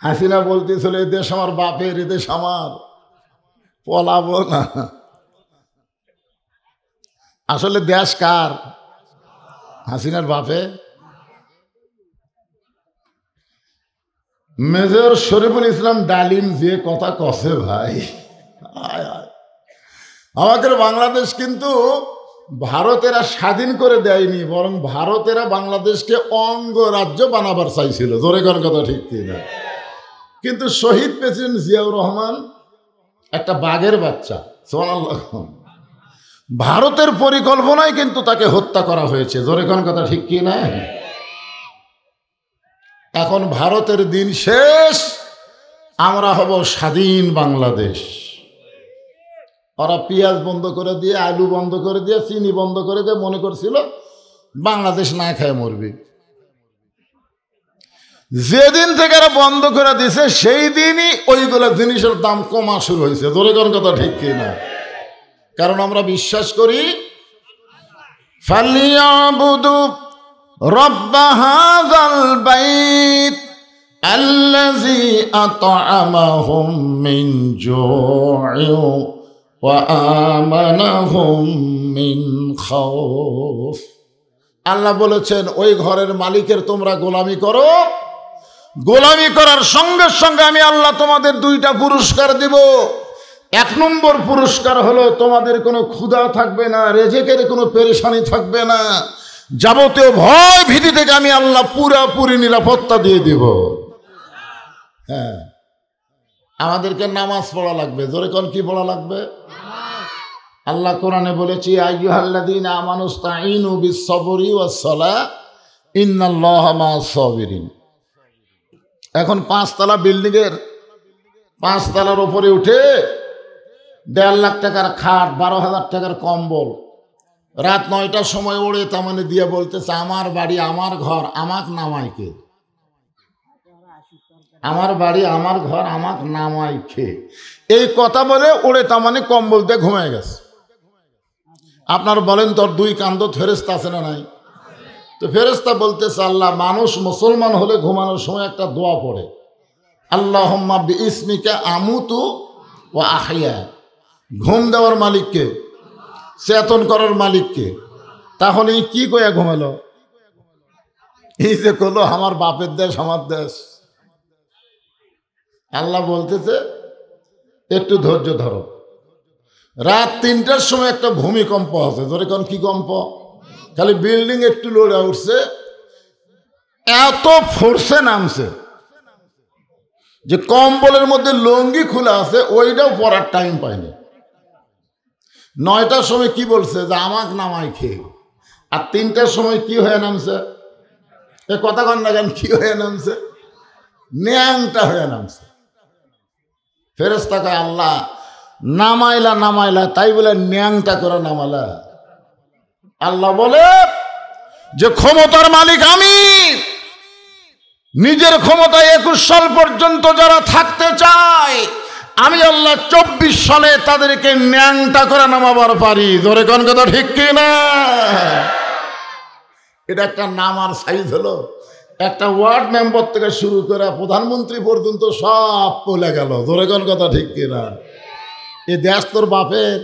হাসিনা বলতেছিল এ দেশ আমার বাপের, এ দেশ আমার, পলাবো না। আসলে দেশ কার? হাসিনার বাপে। মেজর শরীফুল ইসলাম ডালিম যে কথা কষে ভাই, আমাদের বাংলাদেশ কিন্তু ভারতেরা স্বাধীন করে দেয়নি, বরং ভারতেরা বাংলাদেশকে অঙ্গরাজ্য বানাবার চাইছিল। জোরে কোন কথা ঠিক কিনা? কিন্তু শহীদ প্রেসিডেন্ট জিয়াউর রহমান একটা বাঘের বাচ্চা, সুবহানাল্লাহ, ভারতের পরিকল্পনায় কিন্তু তাকে হত্যা করা হয়েছে। জোরে কোন কথা ঠিক কিনা? এখন ভারতের দিন শেষ, আমরা হব স্বাধীন বাংলাদেশ। ওরা পেঁয়াজ বন্ধ করে দিয়ে, আলু বন্ধ করে দিয়ে, চিনি বন্ধ করে দিয়ে মনে করছিল বাংলাদেশ না খায় মরবে। যেদিন থেকে এরা বন্ধ করে দিছে সেই দিনই ওইগুলো জিনিসের দাম কমা শুরু হয়েছে। জোরে কোন কথা ঠিক কিনা? কারণ আমরা বিশ্বাস করি ফালিয়াবুদু রব্ব হাযাল বাইত আল্লাযী আত'আমাহুম মিন জু'ইন ওয়া আমানাহুম মিন খাউফ। আল্লাহ বলেছেন ওই ঘরের মালিকের তোমরা গোলামি করো, গোলামি করার সঙ্গে সঙ্গে আমি আল্লাহ তোমাদের দুইটা পুরস্কার দিব। এক নম্বর পুরস্কার হলো তোমাদের কোনো ক্ষুধা থাকবে না, রেজেকের কোনো পেরেশানি থাকবে না, যাবতীয় ভয় ভীতি থেকে আমি আল্লাহ পুরাপুরি নিরাপত্তা দিয়ে দিব। হ্যাঁ, আমাদেরকে নামাজ পড়া লাগবে। জোরে কোন কি পড়া লাগবে? আল্লাহ কোরআনে বলেছি আইয়ুহাল্লাযীনা আমানুস্তাঈনু বিস-সাবরি ওয়াস-সালাহ ইন্নাল্লাহা মা'আস-সাবিরিন। এখন 5 তলা বিল্ডিংয়ের 5 তলার উপরে উঠে 1.5 লাখ টাকার খাট, 12,000 টাকার কম্বল, রাত 9টার সময় ওড়ে তামানে দিয়ে বলতেছে আমার বাড়ি আমার ঘর আমাক নামাই কে, আমার বাড়ি আমার ঘর আমাক নামাই কে। এই কথা বলে ওড়ে তামানে কম্বল দিয়ে ঘুমিয়ে গেছে। আপনার বলেন তোর 2 কান্দত ফেরেশতা আছে না নাই? তো ফেরেশতা বলতেছে আল্লাহ মানুষ মুসলমান হলে ঘুমানোর সময় একটা দোয়া পড়ে, আল্লাহুম্মা বিইসমিকা আমুতু ওয়া আহইয়া। ঘুম দেওয়ার মালিককে, চেতন করার মালিককে। তাহলে কি কইয়া ঘুমালো? এই যে কলো আমার বাপের দেশ আমার দেশ। আল্লাহ বলতেছে একটু ধৈর্য ধরো। রাত 3টার সময় একটা ভূমিকম্প আছে। ধরে কোন কি কম্প? খালি বিল্ডিং একটু লড়ে উঠছে, এত ফোর্সে নামছে যে কম্বলের মধ্যে লুঙ্গি খোলা আছে ওইটাও পরার টাইম পায়নি। 9টার সময় কি বলছে যে আমাক নামাই খেয়ে, আর 3টার সময় কি হয়ে নামছে? এ কথা কন না কেন? কি হয়ে নামছে? ন্যাংটা হয়ে নামছে। ফেরেশতা কয় আল্লাহ নামাইলা নামাইলা তাই বলে ন্যাংটা করে নামালা? আল্লাহ বলে যে ক্ষমতার মালিক আমি, নিজের ক্ষমতায় 21 সাল পর্যন্ত যারা থাকতে চায় আমি আল্লাহ 24 সালে তাদেরকে ন্যাংটা করে নামাবার পারি। ধরে কোন কথা ঠিক কিনা? এটা একটা নামার সাইজ হলো। একটা ওয়ার্ড মেম্বার থেকে শুরু করে প্রধানমন্ত্রী পর্যন্ত সব পলে গেল। ধরে কোন কথা ঠিক কিনা? এ দেশ তোর বাপের,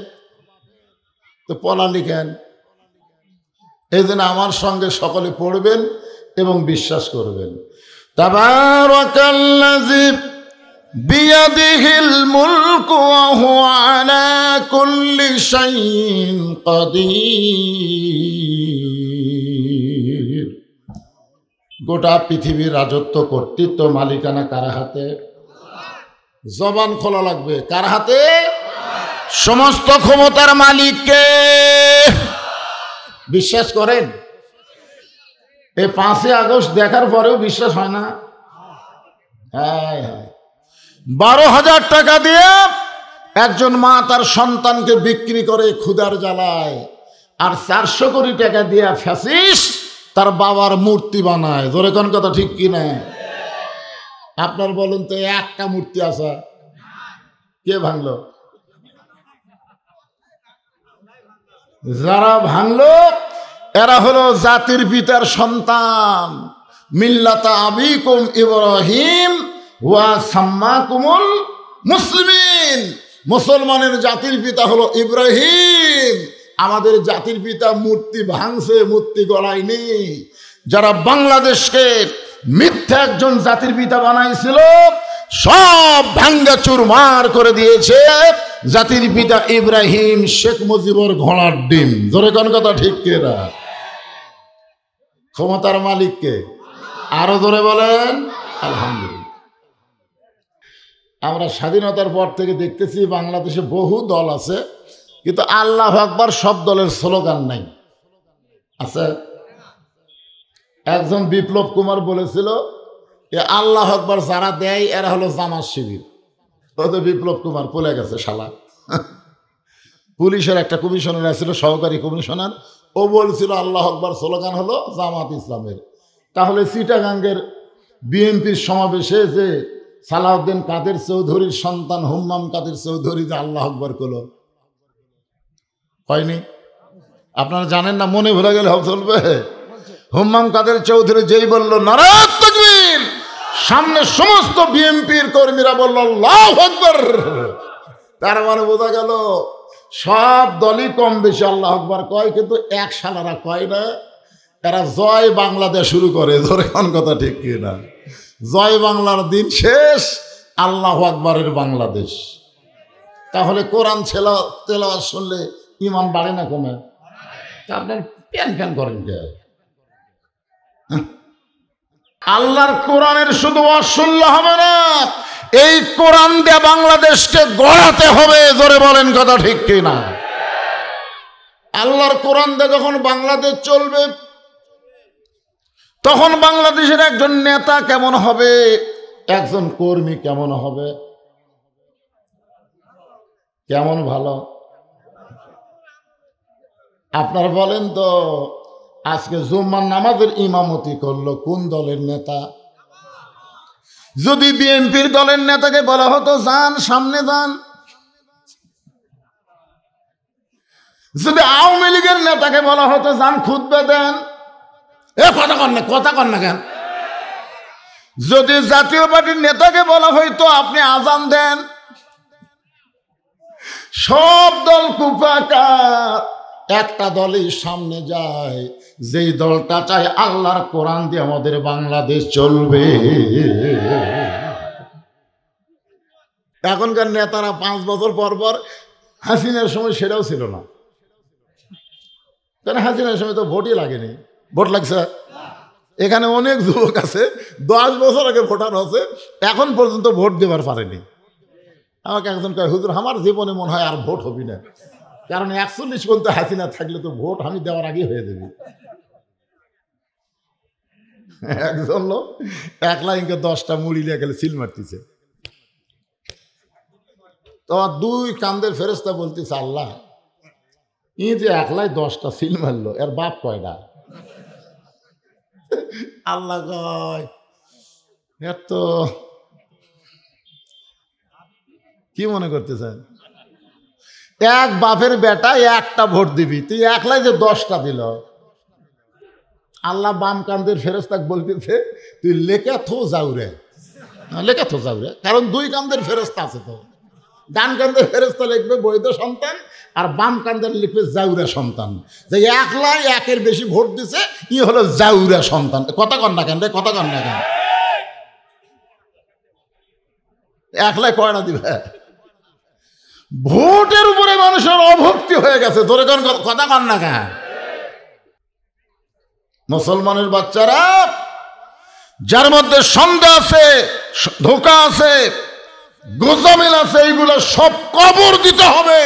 তো পলালি কেন? এই জন্য আমার সঙ্গে সকলে পড়বেন এবং বিশ্বাস করবেন। তাবারাকাল্লাযী বিয়াদিহিল মুলকু ওয়া হুয়া আলা কুল্লি শাইইন কাদির। গোটা পৃথিবীর রাজত্ব কর্তৃত্ব মালিকানা কার হাতে? জবান খোলা লাগবে। কার হাতে? সমস্ত ক্ষমতার মালিককে। বিশ্বাস করেন? এই 5 আগস্ট দেখার পরেও বিশ্বাস হয় না? হ্যাঁ হ্যাঁ, 12,000 টাকা দিয়ে একজন মা তার সন্তানকে বিক্রি করে ক্ষুধার জ্বালায়, আর 400 কোটি টাকা দিয়ে ফ্যাসিস্ট তার বাবার মূর্তি বানায়। জোরে কোন কথা ঠিক কিনা? আপনার বলুন তো একটা মূর্তি আছে, কে ভাঙলো? যারা ভাঙলো এরা হলো জাতির পিতার সন্তান। মিল্লাতা আবিকুম ইব্রাহিম ওয়া সাম্মাকুমুল মুসলিমিন, মুসলমানের জাতির পিতা হলো ইব্রাহিম। আমাদের জাতির পিতা মূর্তি ভাঙছে, মূর্তি গড়ায়নি। যারা বাংলাদেশকে মিথ্যা একজন জাতির পিতা বানাইছিল সব ভাঙ্গা চুরমার করে দিয়েছে জাতির পিতা ইব্রাহিম, শেখ মুজিবুর ঘোড়ার ডিম। জোরে কোন কথা ঠিক কিনা? ক্ষমতার মালিককে আরো জোরে বলেন আলহামদুলিল্লাহ। আমরা স্বাধীনতার পর থেকে দেখতেছি বাংলাদেশে বহু দল আছে, কিন্তু আল্লাহু আকবার সব দলের স্লোগান নাই। আছে একজন বিপ্লব কুমার বলেছিল এ আল্লাহু আকবার যারা দেয় এরা হলো জামাত শিবির। ও তো বিপ্লব কুমার পলে গেছে শালা। পুলিশের একটা কমিশনার আছিল, সহকারী কমিশনার, ও বলছিল আল্লাহু আকবার স্লোগান হলো জামাত ইসলামের। তাহলে চিটাগাঙ্গের বিএনপির সমাবেশে যে সালাউদ্দিন কাদের চৌধুরীর সন্তান হুম্মাম কাদের চৌধুরী যে আল্লাহু আকবার করল, হয়নি? আপনারা জানেন না, মনে ভুলে গেলে চলবে? হুম্মাম কাদের চৌধুরী যেই বলল নারায়ে তাকবীর, সামনে সমস্ত বিএনপির কর্মীরা বলল আল্লাহু আকবার। তার মানে বোঝা গেল সব দলই কম বেশি আল্লাহু আকবার কয়, কিন্তু এক শালারা কয় না। এরা জয় বাংলাদেশ শুরু করে। ধরে কোন কথা ঠিক কিনা? জয় বাংলার দিন শেষ, আল্লাহু আকবারের বাংলাদেশ। তাহলে কোরআন তেলাওয়াত শুনলে ঈমান বাড়ে না কমে? আপনার প্যান প্যান করেন কে? আল্লাহর কোরআনের শুধু অশুনলে হবে না, এই কোরআন দিয়ে বাংলাদেশকে গড়াতে হবে। জোরে বলেন কথা ঠিক কিনা? আল্লাহর কোরআন দিয়ে যখন বাংলাদেশ চলবে তখন বাংলাদেশের একজন নেতা কেমন হবে, একজন কর্মী কেমন হবে, কেমন ভালো? আপনারা বলেন তো, আজকে জুম্মার নামাজের ইমামতি করলো কোন দলের নেতা? যদি বিএনপির দলের নেতাকে বলা হতো যান সামনে যান, যদি আওয়ামী লীগের নেতাকে বলা হতো যান খুতবা দেন, কথা কন না কেন? যদি জাতীয় পার্টির নেতাকে বলা হইতো আপনি আজান দেন, সব দল কুপাকার, একটা দলই সামনে যায়, যেই দলটা চায় আল্লাহর কোরআন দিয়ে আমাদের বাংলাদেশ চলবে। এখনকার নেতারা 5 বছর পর পর, হাসিনার সময় সেটাও ছিল না, কারণ হাসিনার সময় তো ভোটই লাগেনি। ভোট লাগছে? এখানে অনেক যুবক আছে 10 বছর আগে ভোটার আছে, এখন পর্যন্ত ভোট দেবার পারেনি। আমাকে একজন কয় হুজুর আমার জীবনে মনে হয় আর ভোট হবি না, কারণ 41 পর্যন্ত হাসিনা থাকলে তো ভোট আমি দেওয়ার আগে হয়ে যাবে। একজন লোক 1 লাইনকে 10টা মুড়ি নিয়ে গেলে সিল মারতেছে। তো 2 কান্দের ফেরেশতা বলতেছে আল্লাহ ই যে 1 লাই 10টা সিল মারলো, এর বাপ কয়টা? আল্লাহ কয় এত কি মনে করতেছেন? এক বাপের বেটা একটা ভোট দিবি, তুই 1 লাই যে 10টা দিল। আল্লাহ বাম কান্দের ফেরেশতাকে বলতেছে তুই লেখা থো যাউরে, লেখা থো যাউরে, কারণ 2 কান্দের ফেরেশতা আছে। তো ডান কান্দের ফেরেশতা লিখবে বৈধ সন্তান, আর বাম কান্দের লিখবে জাউরা সন্তান। যে 1 লাই 1-এর বেশি ভোট দিছে ই হলো জাউরা সন্তান। কথা কন না কেন রে? কথা কন না কেন? 1 লাই কয়টা দিবে? ভোটের উপরে মানুষের অভক্তি হয়ে গেছে। ধরে কোন কথা কন না কেন? মুসলমানের বাচ্চারা যার মধ্যে সন্দেহ আছে, ধোঁকা আছে, গোজামিল আছে, এইগুলো সব কবর দিতে হবে।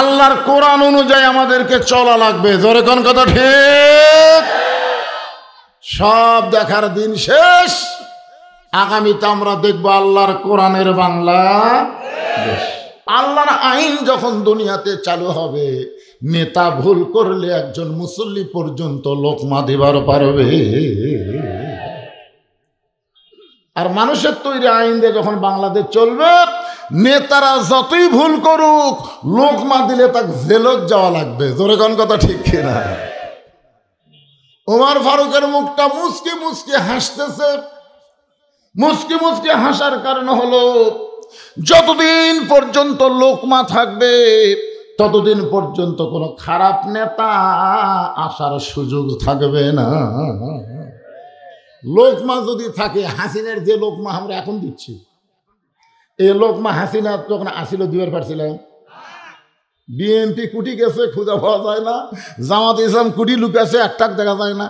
আল্লাহর কোরআন অনুযায়ী আমাদেরকে চলা লাগবে। জোরে কোন কথা ঠিক? সব দেখার দিন শেষ, আগামীতে আমরা দেখবো আল্লাহর কোরআনের বাংলাদেশ। আল্লাহর আইন যখন দুনিয়াতে চালু হবে, নেতা ভুল করলে একজন মুসল্লি পর্যন্ত লোকমা দিবার পারবে। আর মানুষের তৈরি আইন দিয়ে যখন বাংলাদেশ চলবে, নেতারা যতই ভুল করুক লোকমা দিলে তাকে জেলত যাওয়া লাগবে। জোরে কোন কথা ঠিক কিনা? ওমর ফারুকের মুখটা মুচকি মুচকি হাসতেছে, মুচকি মুচকি হাসার কারণ হলো যতদিন পর্যন্ত লোকমা থাকবে ততদিন পর্যন্ত কোনো খারাপ নেতা আসার সুযোগ থাকবে না। লোকমা যদি থাকে, হাসিনার যে লোকমা আমরা এখন দিচ্ছি, এই লোকমা হাসিনা যখন আসিল দিবার পারছিলাম, বিএনপি কুটি গেছে খুঁজে পাওয়া যায় না, জামাত ইসলাম কুটি লুকাছে একটাক দেখা যায় না।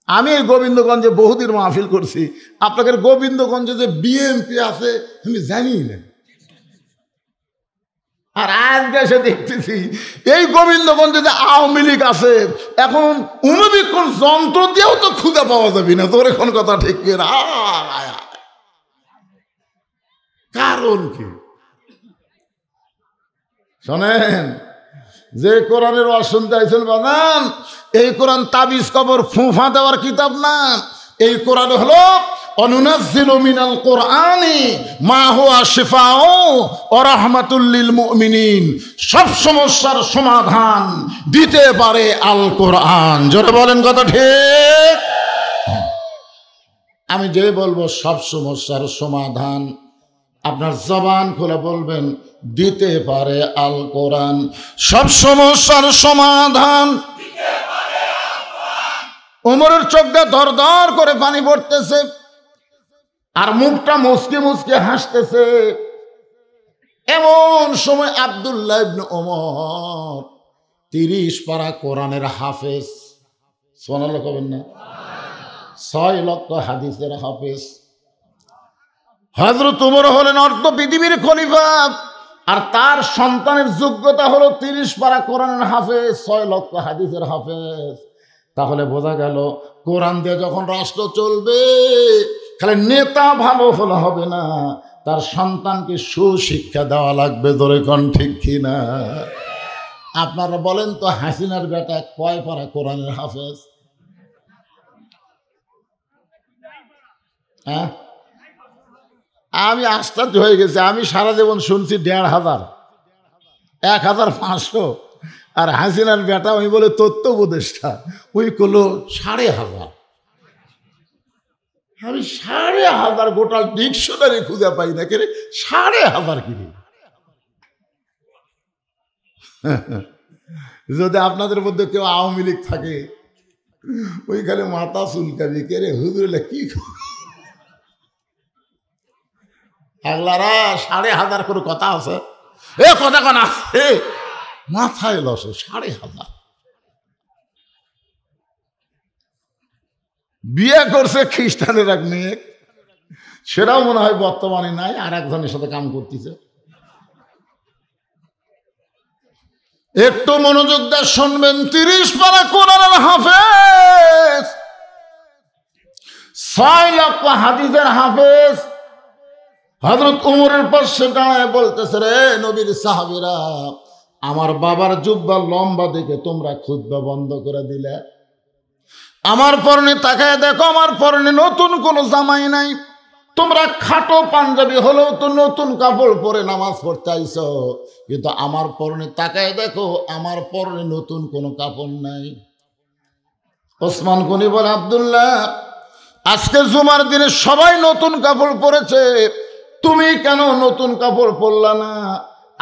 আমি এই গোবিন্দগঞ্জে বহুদিন মাহফিল করছি, আপনাদের গোবিন্দগঞ্জে যে বিএনপি আছে আমি জানি না। আর আজকে এসে দেখতেছি এই গোবিন্দগঞ্জে যে আওয়ামী লীগ আছে, এখন অনুবীক্ষণ যন্ত্র দিয়েও তো খুঁজে পাওয়া যাবে না। তোর এখন কথা ঠিক না, কারণ কি শোনেন, যে কোরআনের ওয়াজ শুনতে আইছেন বানান, এই কোরআন তাবিজ কবর ফুঁফা দেওয়ার কিতাব না। এই কোরআন হলো অনুনাজ্জিলু মিনাল কোরআনি মা হুয়া শিফাউ ওয়া রাহমাতুল লিল মুমিনিন। সব সমস্যার সমাধান দিতে পারে আল কোরআন। জোরে বলেন কথা ঠিক? আমি যে বলবো সব সমস্যার সমাধান, আপনার জবান খুলে বলবেন দিতে পারে আল কোরআন। সব সমস্যার সমাধান। ওমরের চোখটা দর দর করে পানি পড়তেছে আর মুখটা মুচকে মুচকে হাসতেছে। এমন সময় আব্দুল্লাহ ইবনে ওমর 30 পারা কোরআনের হাফেজ, সুবহানাল্লাহ কবেন না, 6 লক্ষ হাদিসের হাফেজ হযরত ওমর হলেন অর্ধ পৃথিবীর খলিফা, আর তার সন্তানের যোগ্যতা হলো 30 পারা কোরআনের হাফেজ, 6 লক্ষ হাদিসের হাফেজ। তাহলে বোঝা গেল কোরআন দিয়ে যখন রাষ্ট্র চলবে, খালি নেতা ভালো হলে হবে না, তার সন্তানকে সুশিক্ষা দেওয়া লাগবে। ধরে কোন ঠিক কিনা? আপনারা বলেন তো, হাসিনার বেটা কয় পারা কোরআনের হাফেজ? হ্যাঁ, আমি আশ্চর্য হয়ে গেছি। আমি সারা জীবন শুনছি 1,500, 1,500, আর হাসিনার বেটা ওই বলে তথ্য উপদেষ্টা, ওই করলো 1,500। আমি 1,500 গোটা ডিকশনারি খুঁজে পাই না, কে 1,500 কিনে। যদি আপনাদের মধ্যে কেউ আওয়ামী লীগ থাকে, ওইখানে মাথা চুলকাবি, কে রে হুজুর কি আগলারা 1,500 করে কথা আছে, এ কথা কেন আছে মাথায় লসে 1,500। বিয়ে করছে খ্রিস্টানের এক মেয়ে, সেটাও মনে হয় বর্তমানে নাই, আর একজনের সাথে কাম করতেছে। একটু মনোযোগ দিয়ে শুনবেন, 30 পারা কোরআনের হাফেজ, 6 লক্ষ হাদিসের হাফেজ। হযরত ওমরের পাশে দাঁড়ায় বলতেছে, রে নবীর সাহাবীরা, আমার বাবার জুব্বা লম্বা দেখে তোমরা খুতবা বন্ধ করে দিলে। আমার পরনে তাকায় দেখো, আমার পরনে নতুন কোনো জামাই নাই। তোমরা খাটো পাঞ্জাবি হলেও তো নতুন কাপড় পরে নামাজ পড়তে আইছো, কিন্তু আমার পরনে তাকায় দেখো, আমার পরনে নতুন কোনো কাপড় নাই। ওসমান গনি বলে, আব্দুল্লাহ, আজকে জুমার দিনে সবাই নতুন কাপড় পরেছে, তুমি কেন নতুন কাপড় পরলা না?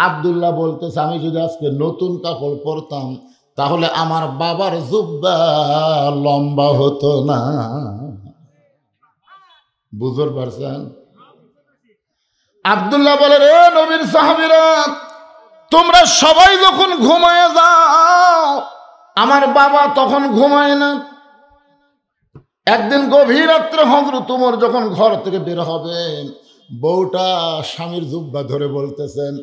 আব্দুল্লাহ বলতেছে, আমি যদি আজকে নতুন কাপড় পরতাম তাহলে আমার বাবার জুব্বা লম্বা হতো না। বুঝতে পারছেন? আব্দুল্লাহ বলে, রে নবীর সাহাবীরা, তোমরা সবাই যখন ঘুমায় যাও, আমার বাবা তখন ঘুমায় না। একদিন গভীর রাত্রে হযরত ওমর যখন ঘর থেকে বের হবেন, বউটা স্বামীর জুব্বা ধরে বলতেছেন,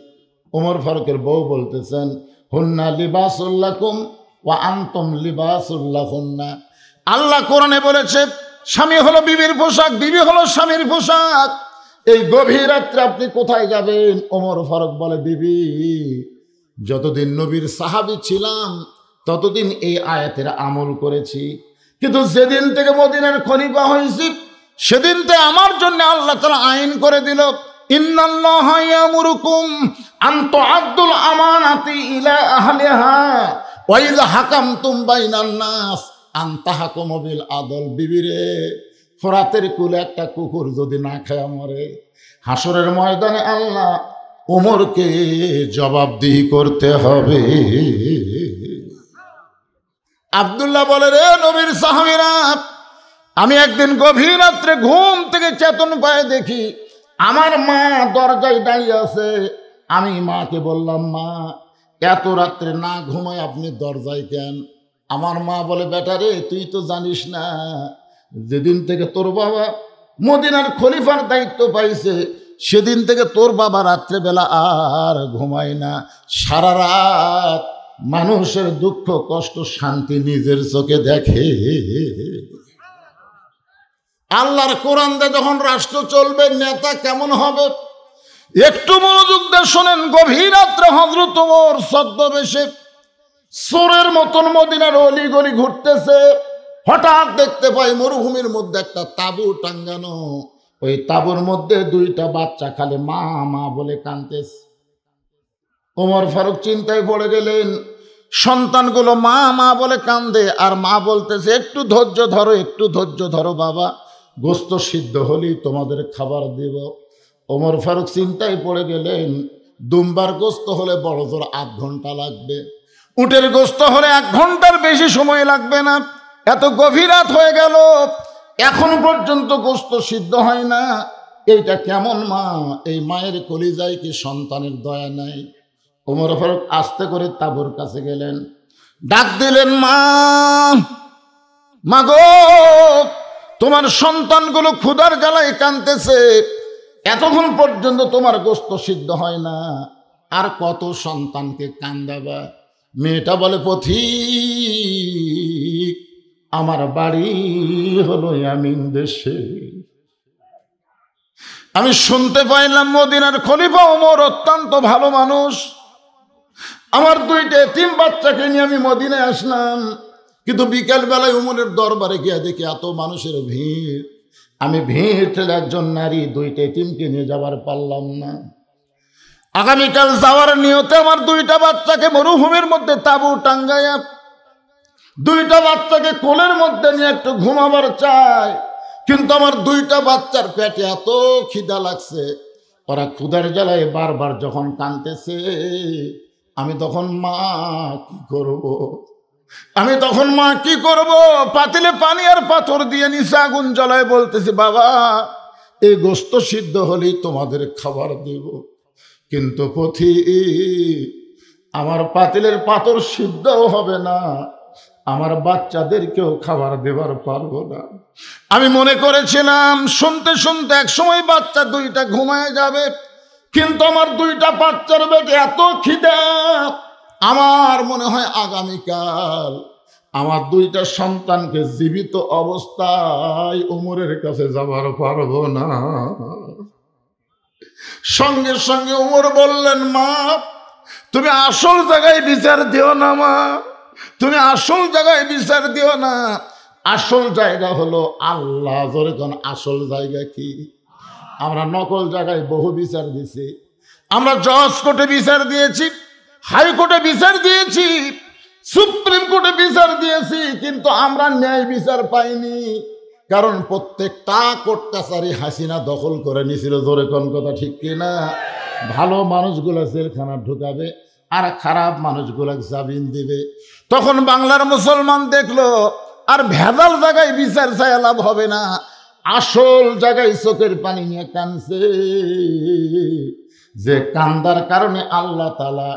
ওমর ফারুকের বউ বলতেছেন, হুন্না লিবাসুল লাকুম ওয়া আনতুম লিবাসুল লাহুন্না। আল্লাহ কোরআনে বলেছে, স্বামী হলো বিবির পোশাক, বিবি হলো স্বামীর পোশাক। এই গভীর রাত্রে আপনি কোথায় যাবেন? ওমর ফারুক বলে, বিবি, যতদিন নবীর সাহাবী ছিলাম ততদিন এই আয়াতের আমল করেছি, কিন্তু যেদিন থেকে মদিনার খলিফা হয়েছি সেদিন থেকে আমার জন্য আল্লাহ তাআলা আইন করে দিল, ইন্নাল্লাহা ইয়ামুরুকুম আন তুআদ্দুল আমানাতি ইলা আহলিহা ওয়া ইযা হাকামতুম বাইনান নাস আন তাহকুমু বিল আদল। বিবিরে, ফোরাতের কুলে একটা কুকুর যদি না খায় মরে, হাসরের ময়দানে আল্লাহ ওমরকে জবাবদিহি করতে হবে। আব্দুল্লাহ বলে, রে নবীর সাহাবীরা, আমি একদিন গভীর রাত্রে ঘুম থেকে চেতন পায়ে দেখি আমার মা দরজায় দাঁড়িয়ে আছে। আমি মাকে বললাম, মা এত রাত্রে না ঘুমায় আপনি দরজায় কেন? আমার মা বলে, বেটা রে, তুই তো জানিস না, যেদিন থেকে তোর বাবা মদিনার খলিফার দায়িত্ব পাইছে সেদিন থেকে তোর বাবা রাত্রেবেলা আর ঘুমায় না, সারা রাত মানুষের দুঃখ কষ্ট শান্তি নিজের চোখে দেখে। আল্লাহর কোরআন দিয়ে যখন রাষ্ট্র চলবে, নেতা কেমন হবে একটু মনোযোগ দিয়ে শোনেন। গভীর রাত্রে হযরত ওমর ছদ্মবেশে চোরের মতন মদিনার অলি গলি ঘুরতেছে। হঠাৎ দেখতে পাই মরুভূমির মধ্যে একটা তাঁবু টাঙ্গানো, ওই তাঁবুর মধ্যে দুইটা বাচ্চা খালি মা মা বলে কাঁদতেছে। ওমর ফারুক চিন্তায় পড়ে গেলেন, সন্তানগুলো মা মা বলে কান্দে আর মা বলতেছে, একটু ধৈর্য ধরো, একটু ধৈর্য ধরো বাবা, গোস্ত সিদ্ধ হলেই তোমাদের খাবার দেব। ওমর ফারুক চিন্তায় পড়ে গেলেন, দুম্বার গোস্ত হলে বড় জোর 8 ঘন্টা লাগবে, উটের গোস্ত হলে 1 ঘন্টার বেশি সময় লাগবে না। এত গভীর রাত হয়ে গেল, এখন পর্যন্ত গোস্ত সিদ্ধ হয় না। এইটা কেমন মা? এই মায়ের কলিজায় কি সন্তানের দয়া নাই? ওমর ফারুক আস্তে করে তাঁবুর কাছে গেলেন, ডাক দিলেন, মা মাগো, তোমার সন্তানগুলো ক্ষুধার জ্বালায় কাঁদতেছে, এতক্ষণ পর্যন্ত তোমার গোস্ত সিদ্ধ হয় না, আর কত সন্তানকে কান্দাবা? মেয়েটা বলে, পথিক, আমার বাড়ি হলো ইয়ামিন দেশে। আমি শুনতে পাইলাম মদিনার খলিফা ওমর অত্যন্ত ভালো মানুষ। আমার 2টা এতিম বাচ্চাকে নিয়ে আমি মদিনায় আসলাম, কিন্তু বিকেল বেলায় ওমরের দরবারে গিয়ে দেখি এত মানুষের ভিড়। আমি ভিড় ঠেলে একজন নারী 2টা এতিমকে নিয়ে যাবার পারলাম না। আগামীকাল যাওয়ার নিয়তে আমার 2টা বাচ্চাকে মরুভূমির মধ্যে তাঁবু টাঙ্গাইয়া 2টা বাচ্চাকে কোলের মধ্যে নিয়ে একটু ঘুমাবার চাই, কিন্তু আমার 2টা বাচ্চার পেটে এত খিদা লাগছে, ওরা ক্ষুধার জ্বালায় বারবার যখন কাঁদতেছে, আমি তখন মা কি করব? আমি তখন মা কি করব? পাতিলে পানি আর পাথর দিয়ে নিচে আগুন জ্বালায় বলতেছি, বাবা এই গোস্ত সিদ্ধ হলেই তোমাদের খাবার দেব, কিন্তু আমার পাতিলের পাথর সিদ্ধও হবে না, আমার বাচ্চাদেরকেও খাবার দেবার পারবো না। আমি মনে করেছিলাম শুনতে শুনতে এক সময় বাচ্চা 2টা ঘুমায় যাবে, কিন্তু আমার 2টা বাচ্চার পেটে এত খিদা, আমার মনে হয় আগামীকাল আমার 2টা সন্তানকে জীবিত অবস্থায় ওমরের কাছে যাবার পারবো না। সঙ্গে সঙ্গে ওমর বললেন, মা তুমি আসল জায়গায় বিচার দিও না, মা তুমি আসল জায়গায় বিচার দিও না, আসল জায়গা হলো আল্লাহ। জোরে কোন আসল জায়গা কি? আমরা নকল জায়গায় বহু বিচার দিয়েছি, আমরা জজ কোর্টে বিচার দিয়েছি, হাইকোর্টে বিচার দিয়েছি, সুপ্রিম কোর্টে বিচার দিয়েছি, কিন্তু আমরা ন্যায় বিচার পাইনি, কারণ প্রত্যেকটা কোর্ট কাছারি হাসিনা দখল করে নিয়েছিল। জোরে কোন কথা ঠিক কিনা? ভালো মানুষগুলো জেলখানা ঢুকাবে আর খারাপ মানুষগুলো জামিন দিবে। তখন বাংলার মুসলমান দেখলো আর ভেজাল জায়গায় বিচার চাই লাভ হবে না, আসল জায়গায় চোখের পানি নিয়ে কাঁদছে, যে কান্দার কারণে আল্লাহ তাআলা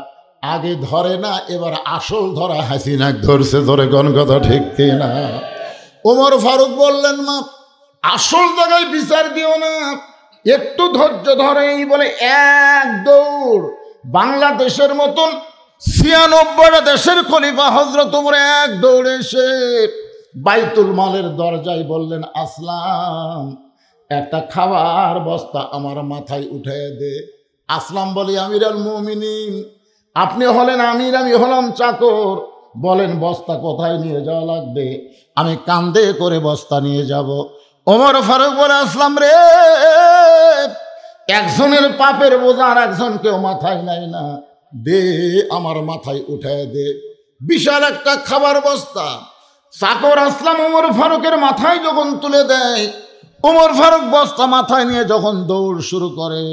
আগে ধরে না, এবার আসল ধরা হাসিনা ধরছে। ধরে কোন কথা ঠিক কিনা? ওমর ফারুক বললেন, মা আসল জায়গায় বিচার দিও না, একটু ধৈর্য ধরে। এই বলে এক দৌড় বাংলাদেশের মতন 96টা দেশের খলিফা হযরত ওমর এক দৌড়ে এসে বাইতুল মালের দরজায় বললেন, আসলাম একটা খাবার বস্তা আমার মাথায় উঠিয়ে দে। আসলাম বলি, আমিরুল মুমিনিন, আপনি হলেন আমির, আমি হলাম চাকর, বলেন বস্তা কোথায় নিয়ে যাওয়া লাগবে, আমি কান্দে করে বস্তা নিয়ে যাব। ওমর ফারুক বলে, আসলাম রে, একজনের পাপের বোঝা আর একজন কেউ মাথায় নেয় না, দে আমার মাথায় উঠায় দে। বিশাল একটা খাবার বস্তা চাকর আসলাম ওমর ফারুকের মাথায় যখন তুলে দেয়, ওমর ফারুক বস্তা মাথায় নিয়ে যখন দৌড় শুরু করে,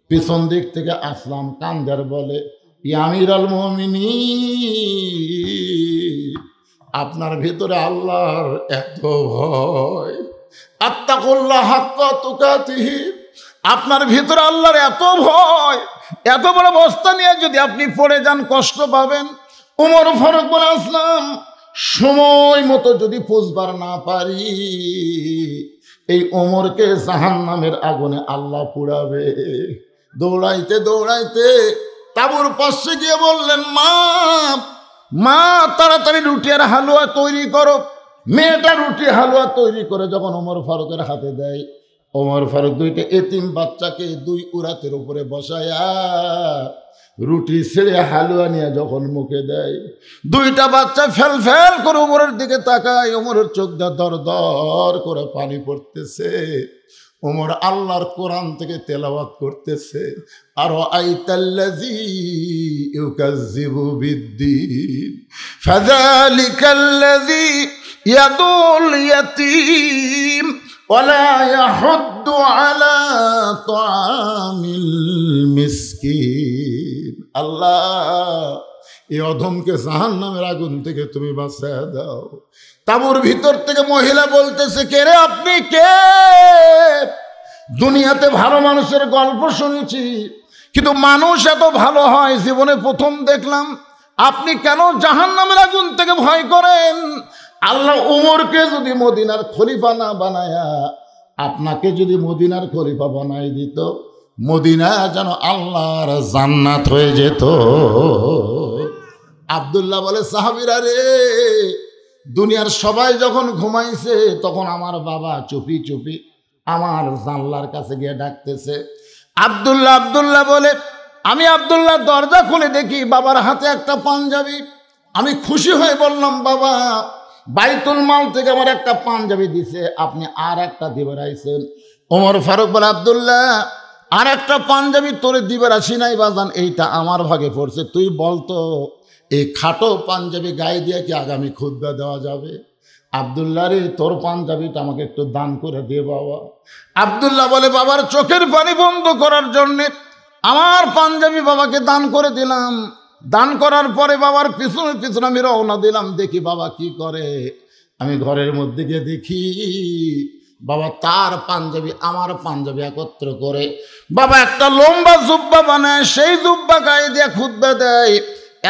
পিছন দিক থেকে আসলাম কান্দার বলে, ইয়া আমিরুল মুমিনিন, আপনার ভিতরে আল্লাহর এত ভয়, আত্তাকুল্লাহ হাক্কা তুকাতিহি, আপনার ভিতরে আল্লাহর এত ভয়, এত বড় বস্তা নিয়ে যদি আপনি পড়ে যান কষ্ট পাবেন। ওমর ফারুক বলে, আসলাম সময় মতো যদি পৌঁছবার না পারি, এই ওমরকে জাহান্নামের আগুনে আল্লাহ পুড়াবে। দৌড়াইতে দৌড়াইতে তাঁবুর পাশে গিয়ে বললেন, মা মা তাড়াতাড়ি রুটি আর হালুয়া তৈরি করো। মেয়েটা রুটি হালুয়া তৈরি করে যখন ওমর ফারুকের হাতে দেয়, ওমর ফারুক দুইটা এতিম বাচ্চাকে দুই উরাতের উপরে বসায়া রুটি ছেড়ে হালুয়া নিয়ে যখন মুখে দেয়, দুইটা বাচ্চা ফেল ফেল করে ওমরের দিকে তাকায়। ওমরের চোখ দিয়ে দর দর করে পানি পড়তেছে। ওমর আল্লাহর কোরআন থেকে তেলাওয়াত করতেছে, আর আইতাল্লাযী ইউকাযযিবু বিদ্দীন ফাযালিকাল্লাযী ইয়াদুল ইয়াতীম ওয়ালা ইয়াহুদ্দু আলা তাআমিল মিসকিন। আল্লাহ, এই অধমকে জাহান্নামের আগুন থেকে তুমি বাঁচায় দাও। তাঁবুর ভিতর থেকে মহিলা বলতেছে, কে রে আপনি, কে? দুনিয়াতে ভালো মানুষের গল্প শুনেছি, কিন্তু মানুষ এত ভালো হয় জীবনে প্রথম দেখলাম। আপনি কেন জাহান্নামের আগুন থেকে ভয় করেন? আল্লাহ ওমরকে যদি মদিনার খলিফা না বানায়া আপনাকে যদি মদিনার খলিফা বানাই দিত, মদিনা যেন আল্লাহর জান্নাত হয়ে যেত। আব্দুল্লাহ বলে, সাহাবীরা রে, দুনিয়ার সবাই যখন ঘুমাইছে তখন আমার বাবা চুপি চুপি আমার জানলার কাছে গিয়ে ডাকতেছে। আব্দুল্লাহ আব্দুল্লাহ বলে, আমি আব্দুল্লাহ দরজা খুলে দেখি বাবার হাতে একটা পাঞ্জাবি। আমি খুশি হয়ে বললাম, বাবা বাইতুল মাল থেকে আমার একটা পাঞ্জাবি দিছে, আপনি আর একটা দিবার আইছেন। ওমর ফারুক বলে, আব্দুল্লাহ আর একটা পাঞ্জাবি তোরে দিবার আসি নাই বাজান, এইটা আমার ভাগে পড়ছে। তুই বলতো এই খাটো পাঞ্জাবি গায়ে দিয়ে কি আগামী খুতবা দেওয়া যাবে? আব্দুল্লাহ রে, তোর পাঞ্জাবিটা আমাকে একটু দান করে দে বাবা। আব্দুল্লাহ বলে, বাবার চোখের পানি বন্ধ করার জন্যে আমার পাঞ্জাবি বাবাকে দান করে দিলাম। দান করার পরে বাবার পিছনে পিছনে আমি রওনা দিলাম, দেখি বাবা কি করে। আমি ঘরের মধ্যে গিয়ে দেখি বাবা তার পাঞ্জাবি আমার পাঞ্জাবি একত্র করে বাবা একটা লম্বা জুব্বা বানায়, সেই জুব্বা গায়ে দিয়ে খুতবা দেয়।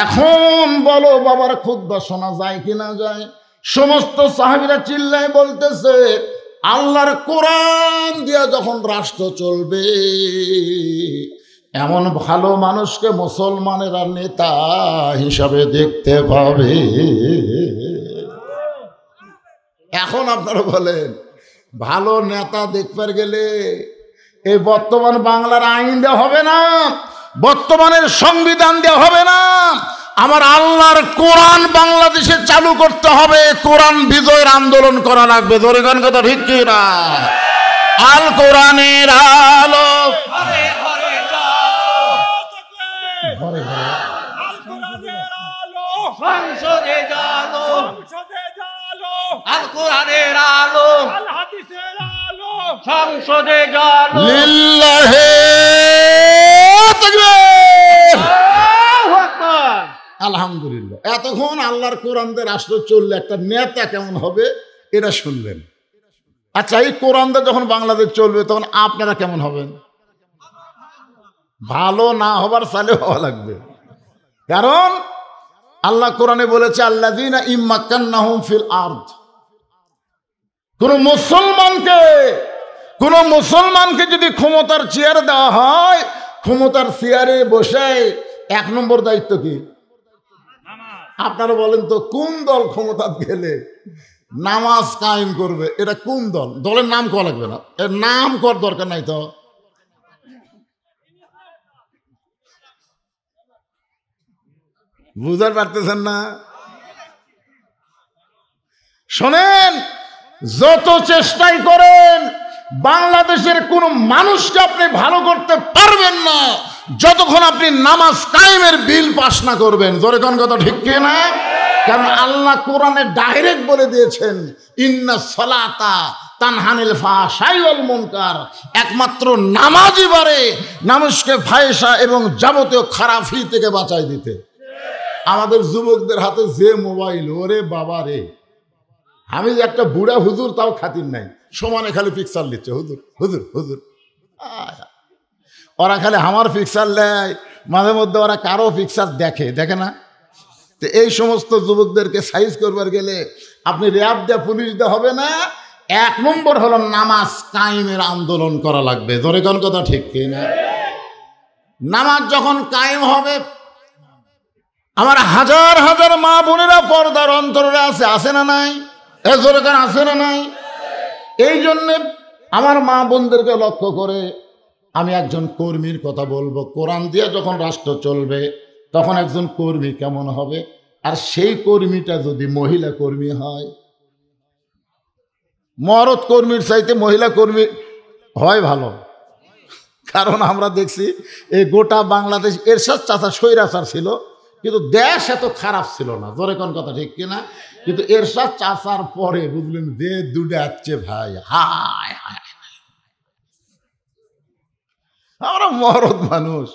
এখন বলো বাবার খুতবা শোনা যায় কি না যায়? সমস্ত সাহাবীরা চিল্লায় বলতেছে, আল্লাহর কোরআন দিয়া যখন রাষ্ট্র চলবে, এমন ভালো মানুষকে মুসলমানেরা নেতা হিসাবে দেখতে পাবে। এখন আপনারা বলেন, ভালো নেতা দেখবার গেলে এই বর্তমান বাংলার আইন দেওয়া হবে না, বর্তমানের সংবিধান দেওয়া হবে না, আমার আল্লাহর কোরআন বাংলাদেশে চালু করতে হবে। কোরআন বিজয়ের আন্দোলন করা লাগবে। ধরে গান কথা ঠিক কি না? আল কোরআনের আলো ঘরে ঘরে ঘরে আল কোরআনের আলো সংসদে জালো, সংসদে জালো, আল কোরআনের আলো আল হাদিসের আলো সংসদে জালো। লিল্লাহি তাকবীর, আল্লাহু আকবার। আলহামদুলিল্লাহ, এতক্ষণ আল্লাহর কোরআন দিয়ে রাষ্ট্র চললে একটা নেতা কেমন হবে এটা শুনলেন। আচ্ছা, এই কোরআন দিয়ে যখন বাংলাদেশ চলবে তখন আপনারা কেমন হবেন? ভালো না হবার চালে হওয়া লাগবে। কারণ আল্লাহ কোরআনে বলেছে, আল্লাযীনা ইম্মাক্কান্নাহুম ফিল আরদ। কোন মুসলমানকে যদি ক্ষমতার চেয়ার দেওয়া হয়, ক্ষমতার চেয়ারে বসে এক নম্বর দায়িত্ব কি? আপনারা বলেন তো, কোন দল ক্ষমতা গেলে নামাজ কায়েম করবে? এটা কোন দল? দলের নাম করা লাগবে না, এর নাম কর দরকার নাই। তো বুঝতে পারতেছেন না? শোনেন, যত চেষ্টাই করেন বাংলাদেশের কোন মানুষকে আপনি ভালো করতে পারবেন না যতক্ষণ আপনি নামাজ কায়েমের বিল পাস না করবেন। জোরে কোন কথা ঠিক কি না? কারণ আল্লাহ কোরআনে ডাইরেক্ট বলে দিয়েছেন, ইন্না সালাতা তানহানিল ফাহশাই ওয়াল মুনকার, একমাত্র নামাজই পারে মানুষকে ফাহিশা এবং যাবতীয় খারাপি থেকে বাঁচাই দিতে। আমাদের যুবকদের হাতে যে মোবাইল, ওরে বাবা রে, আমি যে একটা বুড়া হুজুর তাও খাতির নাই, সমানে খালি পিকচার নিচ্ছে, হুজুর হুজুর হুজুর। ওরা খালি আমার পিকচার নেয়, মাঝে মধ্যে ওরা কারো পিকচার দেখে না। তো এই সমস্ত যুবকদেরকে সাইজ করবার গেলে আপনি র্যাব দিয়ে পুলিশ দিয়ে হবে না, 1 নম্বর হলো নামাজ কায়েমের আন্দোলন করা লাগবে। জোরে কোন কথা ঠিক কিনা? নামাজ যখন কায়েম হবে, আমার হাজার হাজার মা বোনেরা পর্দার অন্তরে আছে না নাই? জোরে কোন আছে না নাই? এই জন্যে আমার মা বোনদেরকে লক্ষ্য করে আমি একজন কর্মীর কথা বলবো। কোরআন দিয়ে যখন রাষ্ট্র চলবে তখন একজন কর্মী কেমন হবে, আর সেই কর্মীটা যদি মহিলা কর্মী হয়, মরদ কর্মীর চাইতে মহিলা কর্মী হয় ভালো। কারণ আমরা দেখছি এই গোটা বাংলাদেশ এরশাদ চাচা স্বৈরাচার ছিল, কিন্তু দেশ এত খারাপ ছিল না। জোরে কোন কথা ঠিক কিনা? কিন্তু এরশাদ চাচার পরে বুঝলেন যে দুটা আছে ভাই, হায় হায়, আমরা মরদ মানুষ।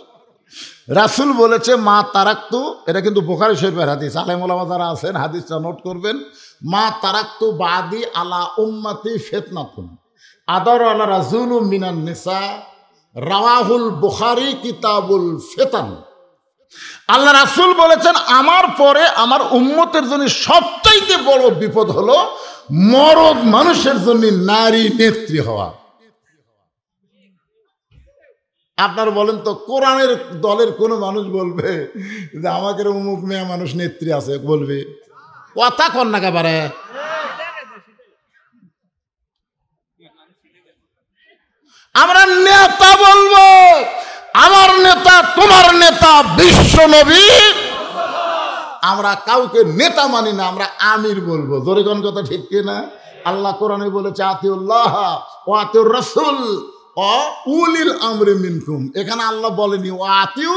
রাসূল বলেছে মা তারাক্তু, এটা কিন্তু বুখারী শরীফের হাদিস, আলেম ওলামা যারা আছেন হাদিসটা নোট করবেন। মা তারাক্তু বাদি আলা উম্মতি ফিতনাতুন আদার আলা রাজুলু মিনান নিসা, রাওয়াহুল বুখারী কিতাবুল ফিতান। আল্লাহ রাসূল বলেছেন আমার পরে আমার উম্মতের জন্য সবচাইতে বড় বিপদ হলো মরদ মানুষের জন্য নারী নেত্রী হওয়া। আপনার বলেন তো, কোরআনের দলের কোনো মানুষ বলবে যে আমাদের অমুক মেয়ে মানুষ নেত্রী আছে? বলবে? কথা কন না একেবারে। আমরা নেতা বলবো, আমার নেতা তোমার নেতা বিশ্ব নবী। আমরা কাউকে নেতা মানি না, আমরা আমির বলবো। জোরে কোন কথা ঠিক কিনা? আল্লাহ কোরআনে বলেছে আতিউল্লাহ ওয়া আতিউর রাসূল ও উলিল আমরি মিনকুম। এখানে আল্লাহ বলেনি ও আতিউ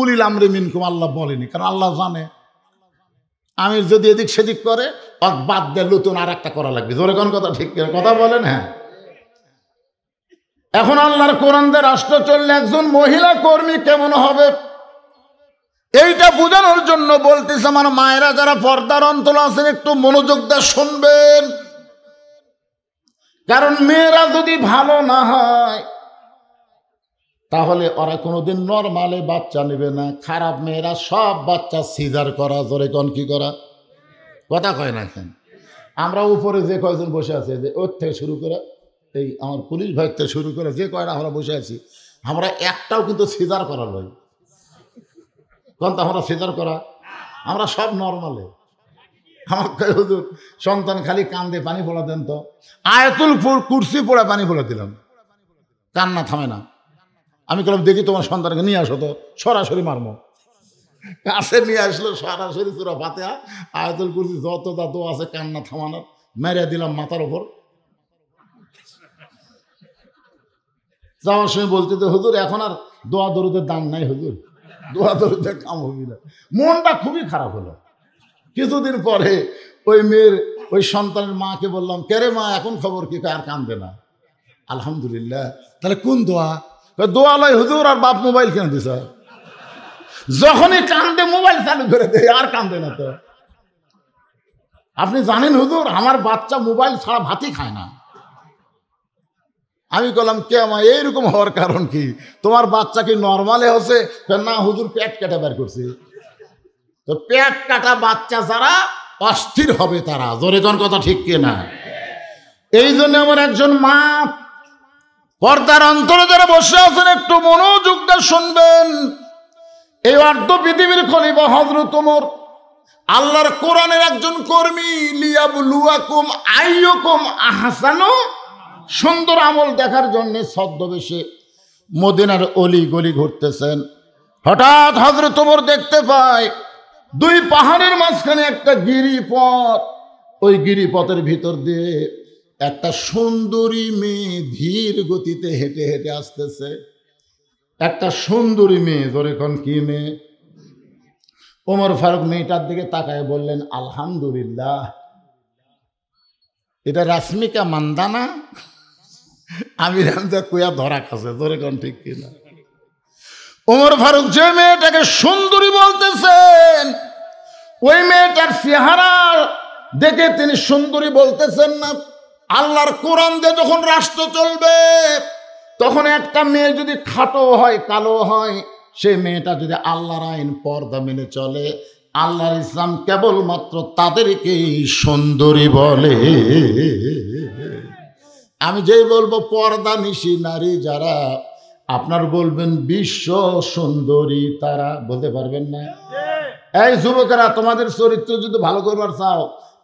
উলিল আমরি মিনকুম, আল্লাহ বলেনি, কারণ আল্লাহ জানে আমির যদি এদিক সেদিক করে বাদ দিয়ে নতুন আর একটা করা লাগবে। জোরে কোন কথা ঠিক কিনা? কথা বলেন। হ্যাঁ, এখন আল্লাহর কোরআন দিয়ে রাষ্ট্র চললে একজন মহিলা কর্মী কেমন হবে এইটা বোঝানোর জন্য বলতেছে আমার মায়েরা যারা পর্দার অন্তরে আছেন একটু মনোযোগ দিয়ে শুনবেন। কারণ মেয়েরা যদি ভালো না হয় তাহলে ওরা কোনোদিন নরমালে বাচ্চা নেবে না। খারাপ মেয়েরা সব বাচ্চা সিজার করা। জোরে কোন কি করা? কথা কয় না কেন? আমরা উপরে যে কয়জন বসে আছে, যে ওর থেকে শুরু করে এই আমার পুলিশ ভাই থেকে শুরু করে যে কয়টা আমরা বসে আছি, আমরা একটাও কিন্তু সিজার করার ভাই। কোন তো আমরা সিজার করা? আমরা সব নর্মালে। আমার হুজুর সন্তান খালি কান্দে, পানি পড়া দেন তো। আয়াতুল কুরসি পড়ে পানি পড়ে দিলাম, কান্না থামে না। আমি বললাম দেখি তোমার সন্তানকে নিয়ে আসো তো, সরাসরি মারমো। কাছে নিয়ে আসলো, সরাসরি সূরা ফাতিহা আয়াতুল কুরসি যত যা দোয়া আছে কান্না থামানোর, মেরে দিলাম মাথার ওপর। যাওয়ার সময় বলতে তো হুজুর এখন আর দোয়া দরুদের দাম নাই হুজুর, দোয়া দরুদের কাম হবি না। মনটা খুবই খারাপ হলো। কিছুদিন পরে ওই মেয়ের ওই সন্তানের মাকে বললাম, কেরে মা এখন খবর কি? আর কান্দে না। আলহামদুলিল্লাহ। তাহলে কোন দোয়া? দোয়া লয় হুজুর, আর বাপ মোবাইল কেন দিছ? যখনই কান্দে মোবাইল চালু করে দেয়, আর কান্দে না তো। আপনি জানেন হুজুর আমার বাচ্চা মোবাইল ছাড়া ভাতই খায় না। আমি বললাম কে মা এইরকম হওয়ার কারণ কি? তোমার বাচ্চা কি নর্মালে হচ্ছে? না হুজুর পেট কেটে বের করছে। তো পেট কাটা বাচ্চা যারা অস্থির হবে তারা। জোরে কোন কথা ঠিক কিনা? এই জন্য আমার একজন মা পর্দার অন্তরে যারা বসে আছেন একটু মনোযোগ দিয়ে শুনবেন। এই অর্ধ পৃথিবীর খলিফা হযরত ওমর আল্লাহর কোরআনের একজন কর্মী। লিয়াবলুয়াকুম আইয়ুকুম আহসানু, সুন্দর আমল দেখার জন্য ছদ্মবেশে মদিনার অলি গলি ঘুরতেছেন। হঠাৎ হযরত ওমর দেখতে পায় দুই পাহাড়ের মাঝখানে একটা গিরিপথ। ওই গিরিপথের ভিতর দিয়ে একটা সুন্দরী মেয়ে ধীর গতিতে হেঁটে হেঁটে আসতেছে। একটা সুন্দরী মেয়ে। ধরে কোন কি মেয়ে? ওমর ফারুক মেয়েটার দিকে তাকায় বললেন আলহামদুলিল্লাহ, এটা রাশ্মিকা মান্দানা, আমি রামজা কুয়া ধরা খাসে, ধরে কোন ঠিক কিনা? ওমর ফারুক যে মেয়েটাকে সুন্দরী বলতেছেন, ওই মেয়েটার চেহারা দেখে তিনি সুন্দরী বলতেছেন না। আল্লাহর কোরআন দিয়ে যখন রাষ্ট্র চলবে, তখন একটা মেয়ে যদি খাটো হয়, কালো হয়, সেই মেয়েটা যদি আল্লাহর আইন পর্দা মেনে চলে, আল্লাহর ইসলাম কেবলমাত্র তাদেরকেই সুন্দরী বলে। আমি যেই বলবো পর্দা নিশি নারী যারা, আপনার বলবেন বিশ্ব সুন্দরী তারা, বলতে পারবেন না? এই যুবকেরা, তোমাদের চরিত্র যদি ভালো করবার চাও,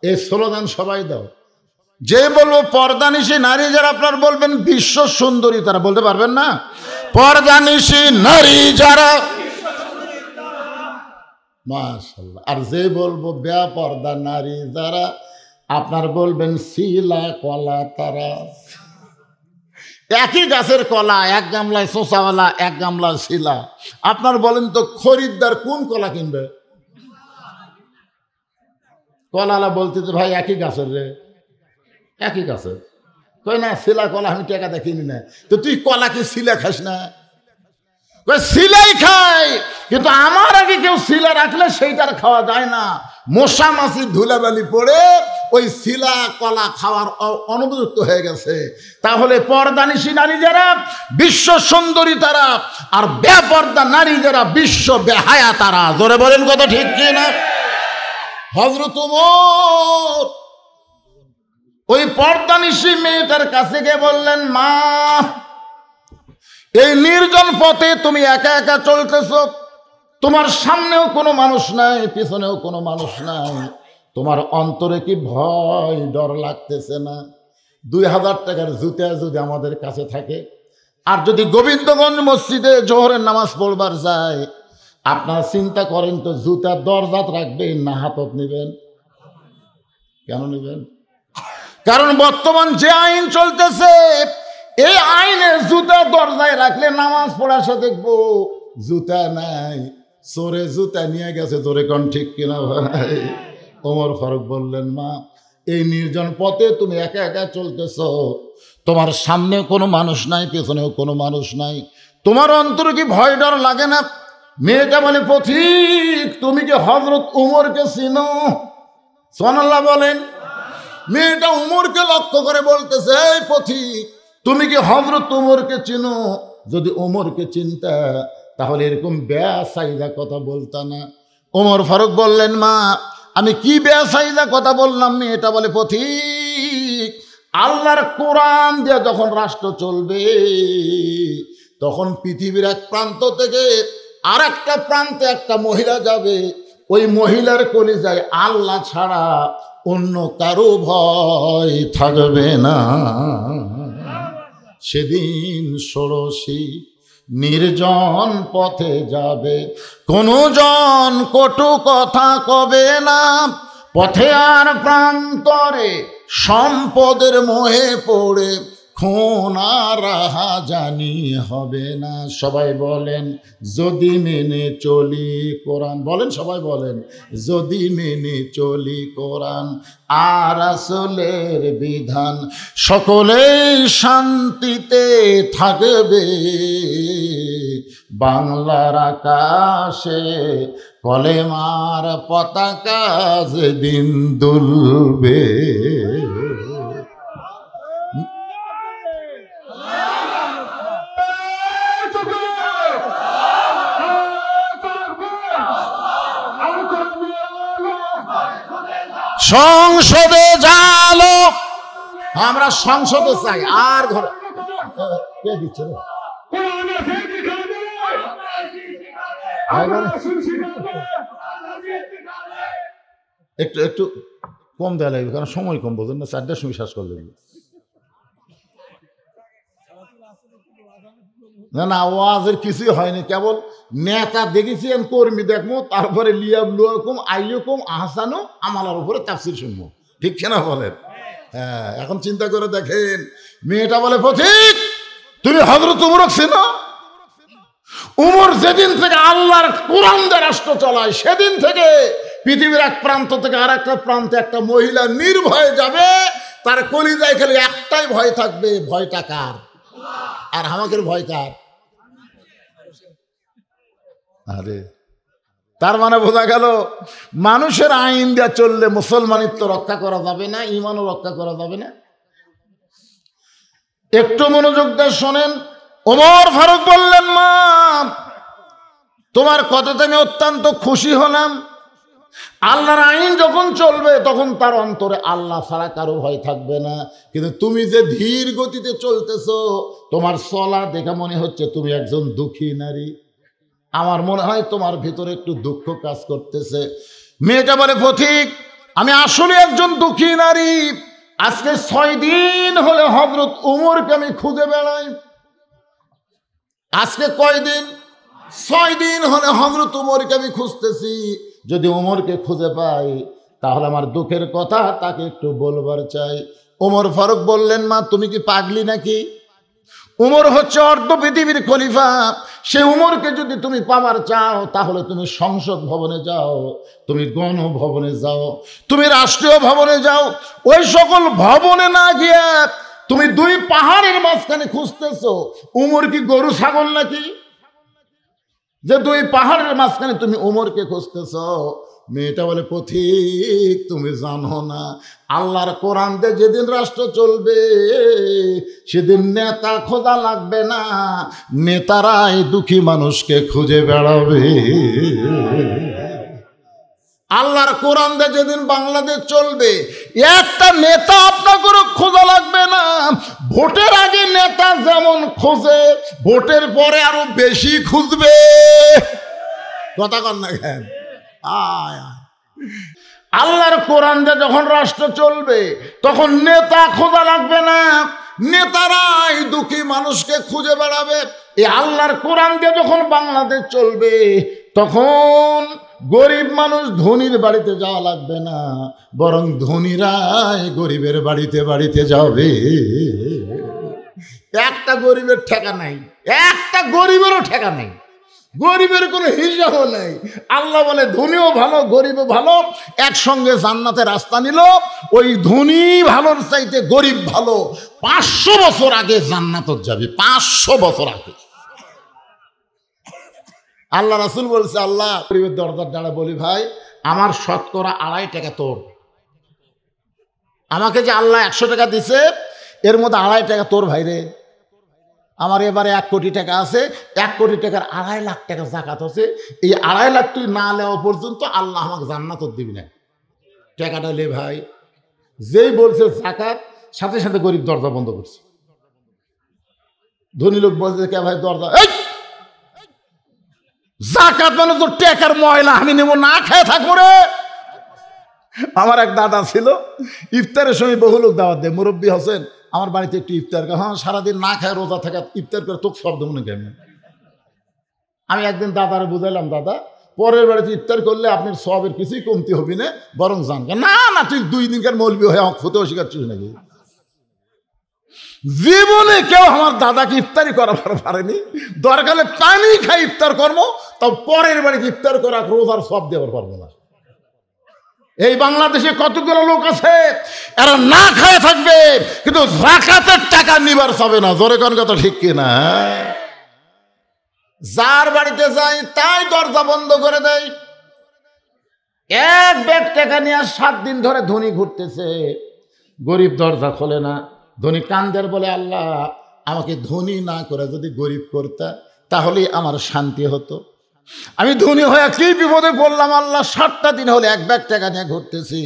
এই স্লোগান সবাই দাও। যে বলবো পর্দানিশী নারী যারা, আপনার বলবেন বিশ্ব সুন্দরী তারা, বলতে পারবেন না? পর্দানিশী নারী যারা, মাশাআল্লাহ। আর যে বলবো বেপর্দা নারী যারা, আপনার বলবেন শিলা কলা তারা। একই গাছের কলা, এক গামলায় শোষাওয়ালা, এক গামলায় শিলা। আপনার বলেন তো খরিদ্দার কোন কলা কিনবে? কলালা বলতে তো ভাই একই গাছের রে, একই গাছের। কই না শিলা কলা আমি টাকা দেখিনি না। তো তুই কলা কি শিলা খাস না? শিলাই খাই, কিন্তু আমার আগে কেউ শিলা রাখলে সেইটার খাওয়া যায় না। মশা মাছি ধুলাবালি পড়ে ওই শিলা কলা খাওয়ার অনুপযুক্ত হয়ে গেছে। তাহলে পর্দানিশী নারী যারা বিশ্ব সুন্দরী তারা, আর বেপর্দা নারী যারা বিশ্ব বেহায়া তারা। জোরে বলেন কথা ঠিক কি না? হযরত ওমর ওই পর্দানিশী মেয়েটার কাছে গিয়ে বললেন, মা, এই নির্জন পথে তুমি একা একা চলতেছ, তোমার সামনেও কোনো মানুষ নাই, পিছনেও কোনো মানুষ নাই, তোমার অন্তরে কি ভয় ডর লাগতেছে না? 2000 টাকার জুতা যদি আমাদের কাছে থাকে, আর যদি গোবিন্দগঞ্জ মসজিদে জোহরের নামাজ পড়বার যায়, আপনারা চিন্তা করেন তো জুতার দরজাত রাখবেন না হাতত নেবেন? কেন নেবেন? কারণ বর্তমান যে আইন চলতেছে, এই আইনে জুতা দরজায় রাখলে নামাজ পড়ার সাথে দেখবো জুতা নাই, চোরে জুতা নিয়ে গেছে। তোরে কোন ঠিক কিনা ভাই? ওমর ফারুক বললেন, মা, এই নির্জন পথে তুমি একা একা চলতেছ, তোমার সামনে কোনো মানুষ নাই, পেছনেও কোনো মানুষ নাই, তোমার অন্তরে কি ভয় ডর লাগে না? মেয়েটা বলে, পথিক, তুমি কি হযরত উমরকে চিনো? সুবহানাল্লাহ বলেন। মেয়েটা উমরকে লক্ষ্য করে বলতেছে, এই পথিক, তুমি কি হযরত উমরকে চিনো? যদি উমরকে চিনতা তাহলে এরকম বেয়াসাইদা কথা বলতা না। ওমর ফারুক বললেন, মা, আমি কি বেয়াসাইদা কথা বললাম? মেয়েটা বলে, পথিক, আল্লাহর কোরআন দিয়ে যখন রাষ্ট্র চলবে, তখন পৃথিবীর এক প্রান্ত থেকে আর একটা প্রান্তে একটা মহিলা যাবে, ওই মহিলার কলিজায় আল্লাহ ছাড়া অন্য কারো ভয় থাকবে না। সেদিন ষোড়শী নির্জন পথে যাবে, কোনো জন কটু কথা কবে না, পথে আর প্রান্তরে সম্পদের মোহে পড়ে খুন আর রাহাজানি হবে না। সবাই বলেন, যদি মেনে চলি কোরআন। বলেন, সবাই বলেন, যদি মেনে চলি কোরআন আর রাসূলের বিধান, সকলেই শান্তিতে থাকবে, বাংলার আকাশে কলেমার পতাকা যেদিন দুলবে। সংসদে জালো, আমরা সংসদে চাই, আর ঘরে কে দিচ্ছে? একটু একটু কম দেওয়া লাগবে, কারণ সময় কম, বোঝেন না? 4টার সময় শেষ করলে না, না, ওয়াজের কিছুই হয়নি, কেবল নেতা দেখেছি, কর্মী দেখবো, তারপরে লিয়াব লুয়াকুম আইয়ুকুম আহসানু আমালার উপরে তাফসীর শুনবো। ঠিক কিনা বলেন? হ্যাঁ, এখন চিন্তা করে দেখেন, মেয়েটা বলে, পথিক, তুমি হযরত উমরকে চেনো? উমর যেদিন থেকে আল্লাহর কোরআন দিয়ে রাষ্ট্র চলায়, সেদিন থেকে পৃথিবীর এক প্রান্ত থেকে আর একটা প্রান্তে একটা মহিলা নির্ভয়ে যাবে, তার কলিজায় খালি একটাই ভয় থাকবে, ভয়টা কার? আর আমাদের ভয় কার? আরে তার মানে বোঝা গেল মানুষের আইন দিয়ে চললে মুসলমানিত্ব রক্ষা করা যাবে না, ইমানও রক্ষা করা যাবে না। একটু মনোযোগ দিয়ে শোনেন। ওমর ফারুক বললেন, মা তোমার কথাতে আমি অত্যন্ত খুশি হলাম। আল্লাহর আইন যখন চলবে তখন তার অন্তরে আল্লাহ ছাড়া কারো ভয় থাকবে না। কিন্তু তুমি যে ধীর গতিতে চলতেছো, তোমার চলা দেখে মনে হচ্ছে তুমি একজন দুঃখী নারী। আমার মনে হয় তোমার ভিতরে একটু দুঃখ কাজ করতেছে। মেয়েটা বলে, পথিক আমি আসলে একজন দুঃখী নারী। আজকে 6 দিন হলে হযরত উমরকে আমি খুঁজে বেড়াই। আজকে কয়দিন? 6 দিন হলে হযরত উমরকে আমি খুঁজতেছি। যদি উমরকে খুঁজে পাই তাহলে আমার দুঃখের কথা তাকে একটু বলবার চাই। ওমর ফারুক বললেন, মা তুমি কি পাগলি নাকি? উমর হচ্ছে অর্ধ পৃথিবীর খলিফা। সে উমরকে যদি তুমি পাবার চাও তাহলে তুমি সংসদ ভবনে যাও, তুমি গণভবনে যাও, তুমি রাষ্ট্রীয় ভবনে যাও। ওই সকল ভবনে না গিয়ে তুমি 2 পাহাড়ের মাঝখানে খুঁজতেছো। উমর কি গরু ছাগল নাকি যে 2 পাহাড়ের মাঝখানে তুমি উমরকে খুঁজতেছ? মেয়েটা বলে, পথিক তুমি জানো না আল্লাহর কোরআন দিয়ে যেদিন রাষ্ট্র চলবে সেদিন নেতা খোঁজা লাগবে না, নেতারাই দুঃখী মানুষকে খুঁজে বেড়াবে। আল্লাহর কোরআন দিয়ে যেদিন বাংলাদেশ চলবে একটা নেতা আপনাকে খোঁজা লাগবে না। ভোটের আগে নেতা যেমন খোঁজে, ভোটের পরে আরো বেশি খুঁজবে। কথা কন না কেন? আল্লাহর কোরআন দিয়ে যখন রাষ্ট্র চলবে তখন নেতা খোঁজা লাগবে না, নেতারাই দুঃখী মানুষকে খুঁজে বেড়াবে। এই আল্লাহর কোরআন দিয়ে যখন বাংলাদেশ চলবে তখন গরিব মানুষ ধনীর বাড়িতে যাওয়া লাগবে না, বরং ধনীরাই গরিবের বাড়িতে বাড়িতে যাবে। একটা গরিবের ঠেকা নাই, একটা গরিবেরও ঠেকা নাই, গরিবের কোনো হিসাবও নেই। আল্লাহ বলে ধনীও ভালো গরিবও ভালো, একসঙ্গে জান্নাতে রাস্তা নিল। ওই ধনী ভালোর চাইতে গরিব ভালো। 500 বছর আগে জান্নাতত যাবে, 500 বছর আগে। আল্লাহ রাসূল বলছে, আল্লাহ গরিবের দরজার দ্বারা বলি, ভাই আমার শতকরা 2.5 টাকা তোর। আমাকে যে আল্লাহ 100 টাকা দিছে এর মধ্যে 2.5 টাকা তোর ভাই রে। আমার এবারে 1 কোটি টাকা আছে, 1 কোটি টাকার 2.5 লাখ টাকা জাকাত আছে। এই 2.5 লাখ তুই না নেওয়া পর্যন্ত আল্লাহ আমাকে জান্নাত দিবি না। টাকাটা লে ভাই। যেই বলছে জাকাত, সাথে সাথে গরিব দরজা বন্ধ করছে। ধনী লোক বলছে, কে ভাই দরজা, এই জাকাত মানে তো টাকার ময়লা, আমি নেব না, খেয়ে থাকবো রে। আমার এক দাদা ছিল, ইফতারের সময় বহু লোক দাওয়াত দেয়, মুরব্বী হোসেন আমার বাড়িতে একটু ইফতার করে। হ্যাঁ সারাদিন না খায় রোজা থাকা, ইফতার করে তোকে শব্দ মনে কেমন। আমি একদিন দাদারে বুঝাইলাম, দাদা পরের বাড়িতে ইফতার করলে আপনার সবের কিছুই কমতি হবি না, বরং জান। না না তুই 2 দিনকার মৌলবি হয়ে আমার ক্ষতেও শিখাচ্ছিস নাকি? জীবনে কেউ আমার দাদাকে ইফতারি করাবার পারেনি। দরকারে পানি খাই ইফতার করবো, তাও পরের বাড়িতে ইফতার করা রোজার সব দেওয়ার পারবো না। এই বাংলাদেশে কতগুলো লোক আছে এরা না খায় থাকবে কিন্তু যাকাতের টাকা নিবার চাবে না। জোরে কোন কথা ঠিক কিনা? যার বাড়িতে যাই তাই দরজা বন্ধ করে দেয়। 1 ব্যাগ টাকা নিয়ে 7 দিন ধরে ধনী ঘুরতেছে, গরিব দরজা খোলে না। ধনী কান্দের বলে, আল্লাহ আমাকে ধনী না করে যদি গরিব করতা তাহলে আমার শান্তি হতো। আমি ধনী হয়ে কি বিপদে পড়লাম আল্লাহ। 7টা দিন হলে 1 ব্যাগ টাকা নিয়ে ঘুরতেছি,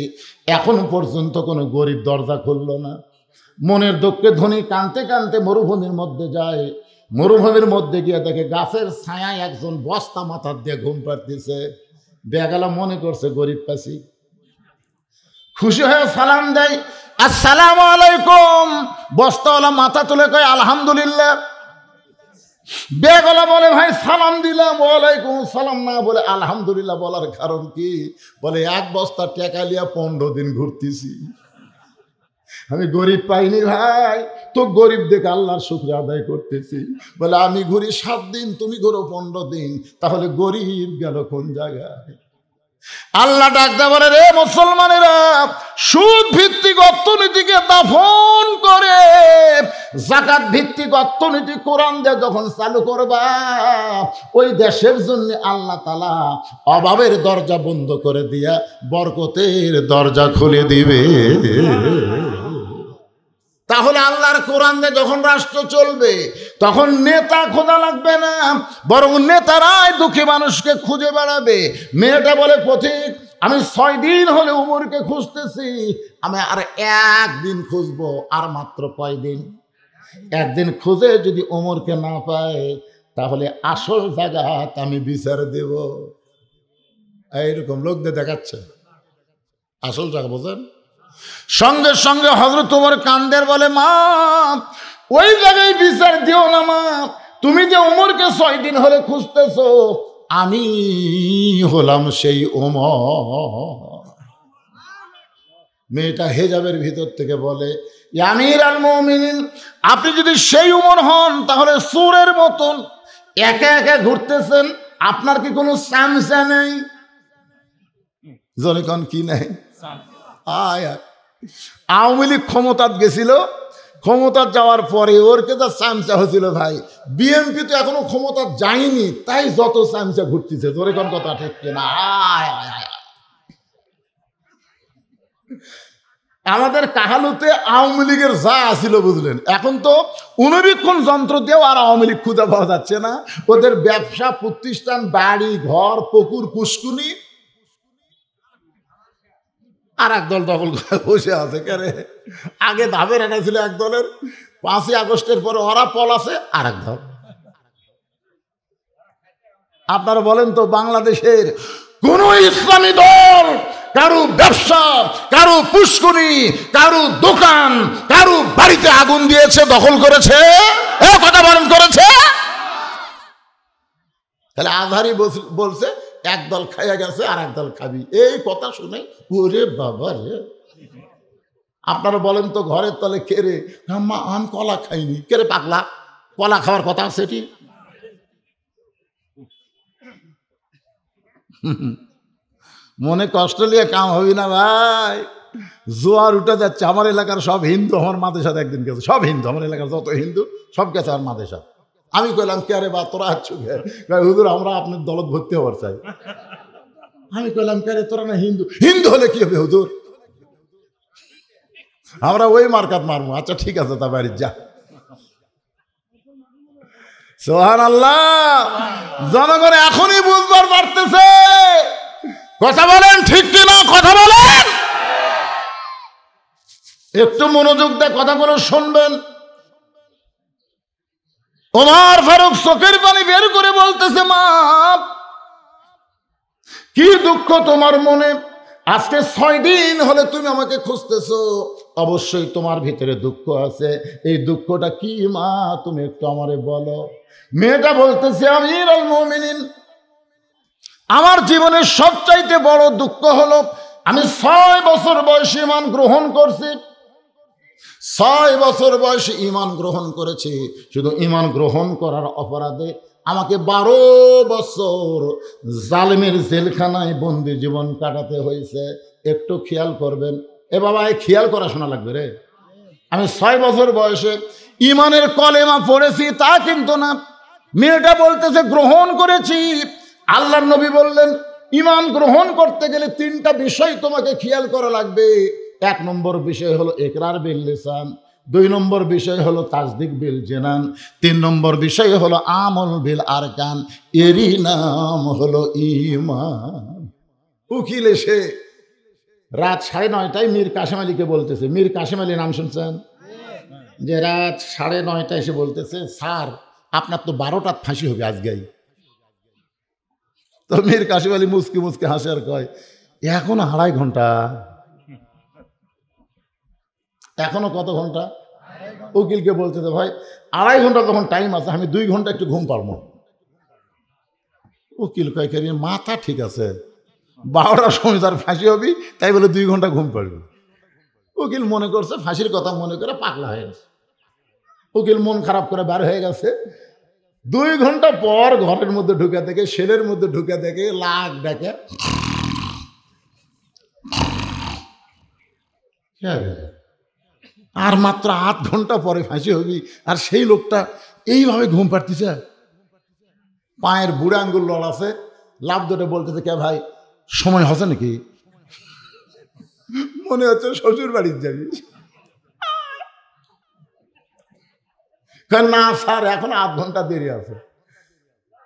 এখনো পর্যন্ত কোনো গরিব দরজা খুললো না। মনের দুঃখে ধনী কাঁদতে কাঁদতে মরুভূমির মধ্যে যায়। মরুভূমির মধ্যে গিয়ে দেখে গাছের ছায়ায় একজন বস্তা মাথার দিয়ে ঘুম পাড়তেছে। বেগালা মনে করছে গরিব পাশি, খুশি হয়ে সালাম দেয়, আসসালামু আলাইকুম। বস্তাওয়ালা মাথা তুলে কয়, আলহামদুলিল্লাহ। বেগলা বলে, ভাই সালাম দিলাম। ওয়ালাইকুম সালাম না বলে আলহামদুলিল্লাহ বলার কারণ কি? বলে 1 বস্তা টাকা লিয়া 15 দিন ঘুরতেছি, আমি গরিব পাইনি ভাই, তো গরিব দেখে আল্লাহর শুকরিয়া আদায় করতেছি। বলে আমি ঘুরি 7 দিন, তুমি ঘুরো 15 দিন, তাহলে গরিব গেল কোন জায়গায়? আল্লাহ ডাকতে বলে, রে মুসলমানেরা, সুদ ভিত্তিক অর্থনীতিকে দাফন করে যাকাত ভিত্তিক অর্থনীতি কোরআন দিয়ে যখন চালু করবা, ওই দেশের জন্য আল্লাহ তাআলা অভাবের দরজা বন্ধ করে দিয়া বরকতের দরজা খুলে দিবে। তাহলে আল্লাহর কোরআন দিয়ে যখন রাষ্ট্র চলবে, তখন নেতা খোঁজা লাগবে না, বরং নেতারাই দুঃখী মানুষকে খুঁজে বেড়াবে। মেয়েটা বলে, পথিক, আমি 6 দিন হলে উমরকে খুঁজতেছি, আমি আর 1 দিন খুঁজবো। আর মাত্র কয় দিন? 1 দিন খুঁজে যদি উমরকে না পায়, তাহলে আসল জায়গাত আমি বিচার দেব। এইরকম লোকদের দেখাচ্ছে আসল জায়গা, বোঝেন? সঙ্গে সঙ্গে হযরত ওমর কান্দের বলে, মা, ওই জায়গায় বিচার দিও না মা, তুমি যে ওমরকে 6 দিন হলে খুঁজতেছো, আমি হলাম সেই ওমর। মেয়েটা হেজাবের ভিতর থেকে বলে, আমির আল মুমিনিন, আপনি যদি সেই ওমর হন, তাহলে চোরের মতন একা একা ঘুরতেছেন, আপনার কি কোনো চামচা নেই? জনগণ কি নেই? আওয়ামী লীগ ক্ষমতাত গেছিল, ক্ষমতার যাওয়ার পরে ওর কে যা চামচা হয়েছিল ভাই, বিএনপি তো এখনো ক্ষমতা যায়নি, তাই যত চামচা ঘুরতেছে। তোর কোন কথা ঠিক কিনা? আমাদের কাহালুতে আওয়ামী লীগের যা আসিল বুঝলেন, এখন তো অনুবীক্ষণ যন্ত্র দিয়েও আর আওয়ামী লীগ খুঁজে পাওয়া যাচ্ছে না। ওদের ব্যবসা প্রতিষ্ঠান, বাড়ি ঘর, পুকুর পুষ্কুনি আর এক দল দখল করে বসে আছে। কেরে আগে ধাপে রাখা ছিল এক দলের, 5ই আগস্টের পরে ওরা পল আছে আর এক দল। আপনারা বলেন তো, বাংলাদেশের কোন ইসলামী দল কারু ব্যবসা, কারু পুষ্কুনি, কারু দোকান, কারু বাড়িতে আগুন দিয়েছে, দখল করেছে? কথা বলেন, করেছে? তাহলে আজহারি বলছে এক দল খাইয়া গেছে আর এক দল খাবি। এই কথা শুনে ওরে বাবা রে। আপনারা বলেন তো, ঘরের তলে কেড়ে মা আমি কলা খাইনি, কেড়ে পাগলা, কলা খাওয়ার কথা সেটি? মনে কষ্ট নিয়ে কাম হবি না ভাই, জোয়ার উঠে যাচ্ছে। আমার এলাকার সব হিন্দু আমার মাদ্রাসাতে একদিন গেছে, সব হিন্দু, আমার এলাকার যত হিন্দু সব গেছে আমার মাদ্রাসা। আমি কইলাম, কে রে বা তোরা আছো? হুজুর, আমরা আপনার দলত ভর্তি হওয়ার চাই। আমি কইলাম, কে রে তোরা না হিন্দু? হিন্দু হলে কি হবে হুজুর, আমরা ওই মার্কাত মারবো। আচ্ছা ঠিক আছে, তা বাড়ি যা। সুবহানাল্লাহ। জনগণ এখনই বুঝবার পারতেছে। কথা বলেন ঠিক কিনা? কথা বলেন, একটু মনোযোগ দিয়ে কথাগুলো শুনবেন। ওমর ফারুক চোখের পানি বের করে বলতেছে, মা, কি দুঃখ তোমার মনে? আজকে 6 দিন হলে তুমি আমাকে খুঁজতেছো, অবশ্যই তোমার ভিতরে দুঃখ আছে। এই দুঃখটা কি মা, তুমি একটু আমারে বলো। মেয়েটা বলতেছে, আমির আল মুমিনিন, আমার জীবনের সবচাইতে বড় দুঃখ হলো আমি 6 বছর বয়সে ঈমান গ্রহণ করছি। 6 বছর বয়সে ঈমান গ্রহণ করেছি। শুধু ঈমান গ্রহণ করার অপরাধে আমাকে 12 বছর জালেমের জেলখানায় বন্দি জীবন কাটাতে হয়েছে। একটু খেয়াল করবেন। এ বাবা, এই খেয়াল করা শোনা লাগবে রে। আমি 6 বছর বয়সে ঈমানের কলেমা পড়েছি তা কিন্তু না। মেয়েটা বলতেছে গ্রহণ করেছি। আল্লাহর নবী বললেন, ঈমান গ্রহণ করতে গেলে 3টা বিষয় তোমাকে খেয়াল করা লাগবে। 1 নম্বর বিষয় হলো ইকরার বিল লিসান, 2 নম্বর বিষয় হলো তাসদিক বিল জানান, 3 নম্বর বিষয় হলো আমল বিল আরকান। এরই নাম হলো ঈমান। উকিল এসে রাত 9:30টায় মীর কাসেম আলীকে বলতেছে, মীর কাসেম আলী নাম শুনছেন? যে রাত 9:30টায় এসে বলতেছে, স্যার আপনার তো 12টার ফাঁসি হবে আজকেই। তো মীর কাসেম আলী মুসকি মুসকি হাসে আর কয়, এখনো 2.5 ঘন্টা। এখনো কত ঘন্টা? উকিলকে বলতেছে, ভাই 2.5 ঘন্টা তখন টাইম আছে, আমি 2 ঘন্টা একটু ঘুম পারবো। উকিল কয়, কে মাথা ঠিক আছে, 12টার সময় তার ফাঁসি হবি, তাই বলে 2 ঘন্টা ঘুম পারবি। উকিল মনে করছে ফাঁসির কথা মনে করে পাগলা হয়ে গেছে। উকিল মন খারাপ করে বার হয়ে গেছে। 2 ঘন্টা পর ঘরের মধ্যে ঢুকে দেখে, সেলের মধ্যে ঢুকে দেখে লাখ ডাকে আর মাত্র 8 ঘন্টা পরে ফাঁসি হবি, আর সেই লোকটা এইভাবে ঘুম পাড়তেছে, পায়ের বুড়া আঙ্গুল লড়াছে, লাভ ধরে বলতেছে, কে ভাই সময় হচ্ছে নাকি? মনে হচ্ছে শ্বশুর বাড়ির যাবি। না স্যার, এখন 8 ঘন্টা দেরি আছে।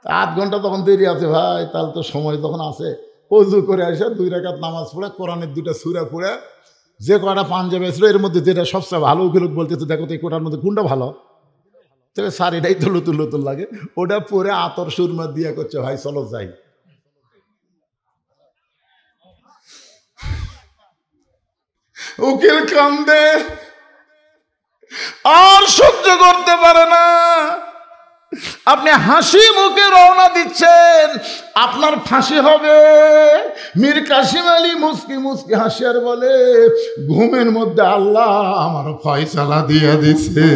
8 ঘন্টা তখন দেরি আছে ভাই, তাহলে তো সময় তখন আছে। অজু করে আসে 2 রাকাত নামাজ পড়ে, কোরআনের 2টা সূরা পড়ে, যে কটা পাঞ্জাবি ছিল এর মধ্যে যেটা সবচেয়ে ভালো, ওগুলো বলতেছে দেখো তো এই কোটার মধ্যে কোনটা ভালো। তবে স্যার এটাই তো নতুন নতুন লাগে, ওটা পরে আতর সুরমা দিয়া করছে, ভাই চলো যাই। উকিল কান্দে, আর সহ্য করতে পারে না। আপনি হাসি মুখে রওনা দিচ্ছেন, আপনার ফাঁসি হবে। মীর কাসিম আলী মুস্কি মুস্কি হাসিয়ার বলে, ঘুমের মধ্যে আল্লাহ আমার ফয়সালা দিয়ে দিছে।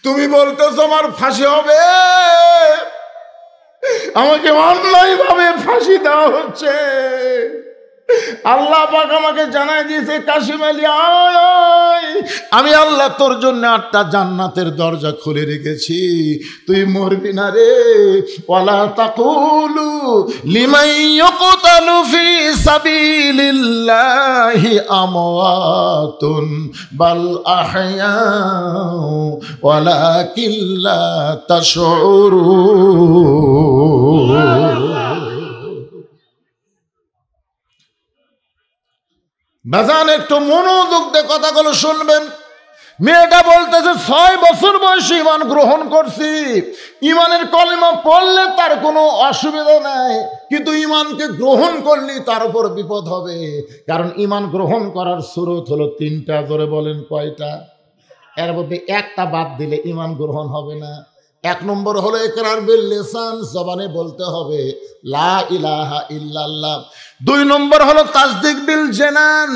তুমি বলতেছো আমার ফাঁসি হবে, আমাকে অন্যায় ভাবে ফাঁসি দেওয়া হচ্ছে। আল্লাহ পাক আমাকে জানাই দিয়েছে, কাসিম আলী আয়, আমি আল্লাহ তোর জন্য 8টা জান্নাতের দরজা খুলে রেখেছি, তুই মরবি না রে। ওয়ালা তাকুলু লিমান ইয়ুকতালু ফি সাবিলিল্লাহি আমওয়াতুন বাল আহইয়াউ ওয়ালাকিন লা তাশউরুন। বাজান একটু মনোযোগ দিয়ে কথাগুলো শুনবেন। মেয়েটা বলতেছে 6 বছর বয়সে ঈমান গ্রহণ করছি, ঈমানের কলেমা পড়লে তার কোনো অসুবিধা নাই, কিন্তু ঈমানকে গ্রহণ করলে তার উপর বিপদ হবে। কারণ ঈমান গ্রহণ করার সুরত হলো 3টা, জোরে বলেন কয়টা? এর মধ্যে একটা বাদ দিলে ঈমান গ্রহণ হবে না। 1 নম্বর হলো ইকরার বিল লিসান, জবানে বলতে হবে লা ইলাহা ইল্লাল্লাহ। 2 নম্বর হলো তাসদিক বিল জানান,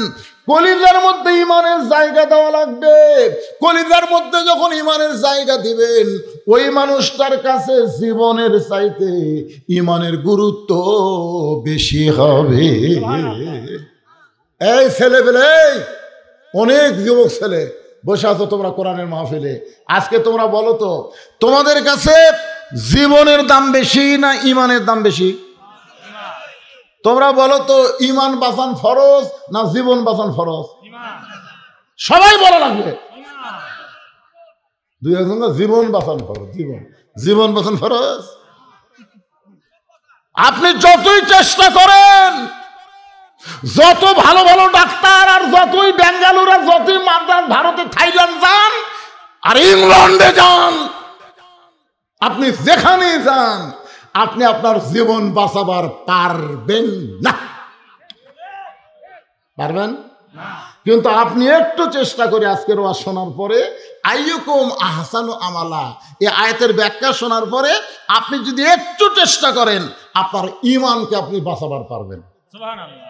কলিজার মধ্যে ঈমানের জায়গা দেওয়া লাগবে। কলিজার মধ্যে যখন ঈমানের জায়গা দিবেন, ওই মানুষটার কাছে জীবনের চাইতে ঈমানের গুরুত্ব বেশি হবে। এই ছেলেবেলে, অনেক যুবক ছেলে বসে আছো তোমরা কোরআনের মাহফিলে, আজকে তোমরা বলো তো, তোমাদের কাছে জীবনের দাম বেশি না ঈমানের দাম বেশি? তোমরা বলো তো, ঈমান বাঁচান ফরজ না জীবন বাঁচান ফরজ? সবাই বলা লাগবে। 2 একজন জীবন বাঁচান ফরজ, জীবন বাঁচান ফরজ। আপনি যতই চেষ্টা করেন, যত ভালো ভালো ডাক্তার, আর যতই বেঙ্গালুর, আর যতই মাদ্রাজ, ভারতে থাইল্যান্ড যান আর ইংল্যান্ডে যান, আপনি যেখানে যান, আপনি আপনার জীবন বাঁচাবার পারবেন না। পারবেন না। কিন্তু আপনি একটু চেষ্টা করে আজকের ওয়াজ শোনার পরে, আইয়ুকুম আহসানু আমালা, এই আয়াতের ব্যাখ্যা শোনার পরে আপনি যদি একটু চেষ্টা করেন, আপনার ঈমানকে আপনি বাঁচাবার পারবেন। সুবহানাল্লাহ।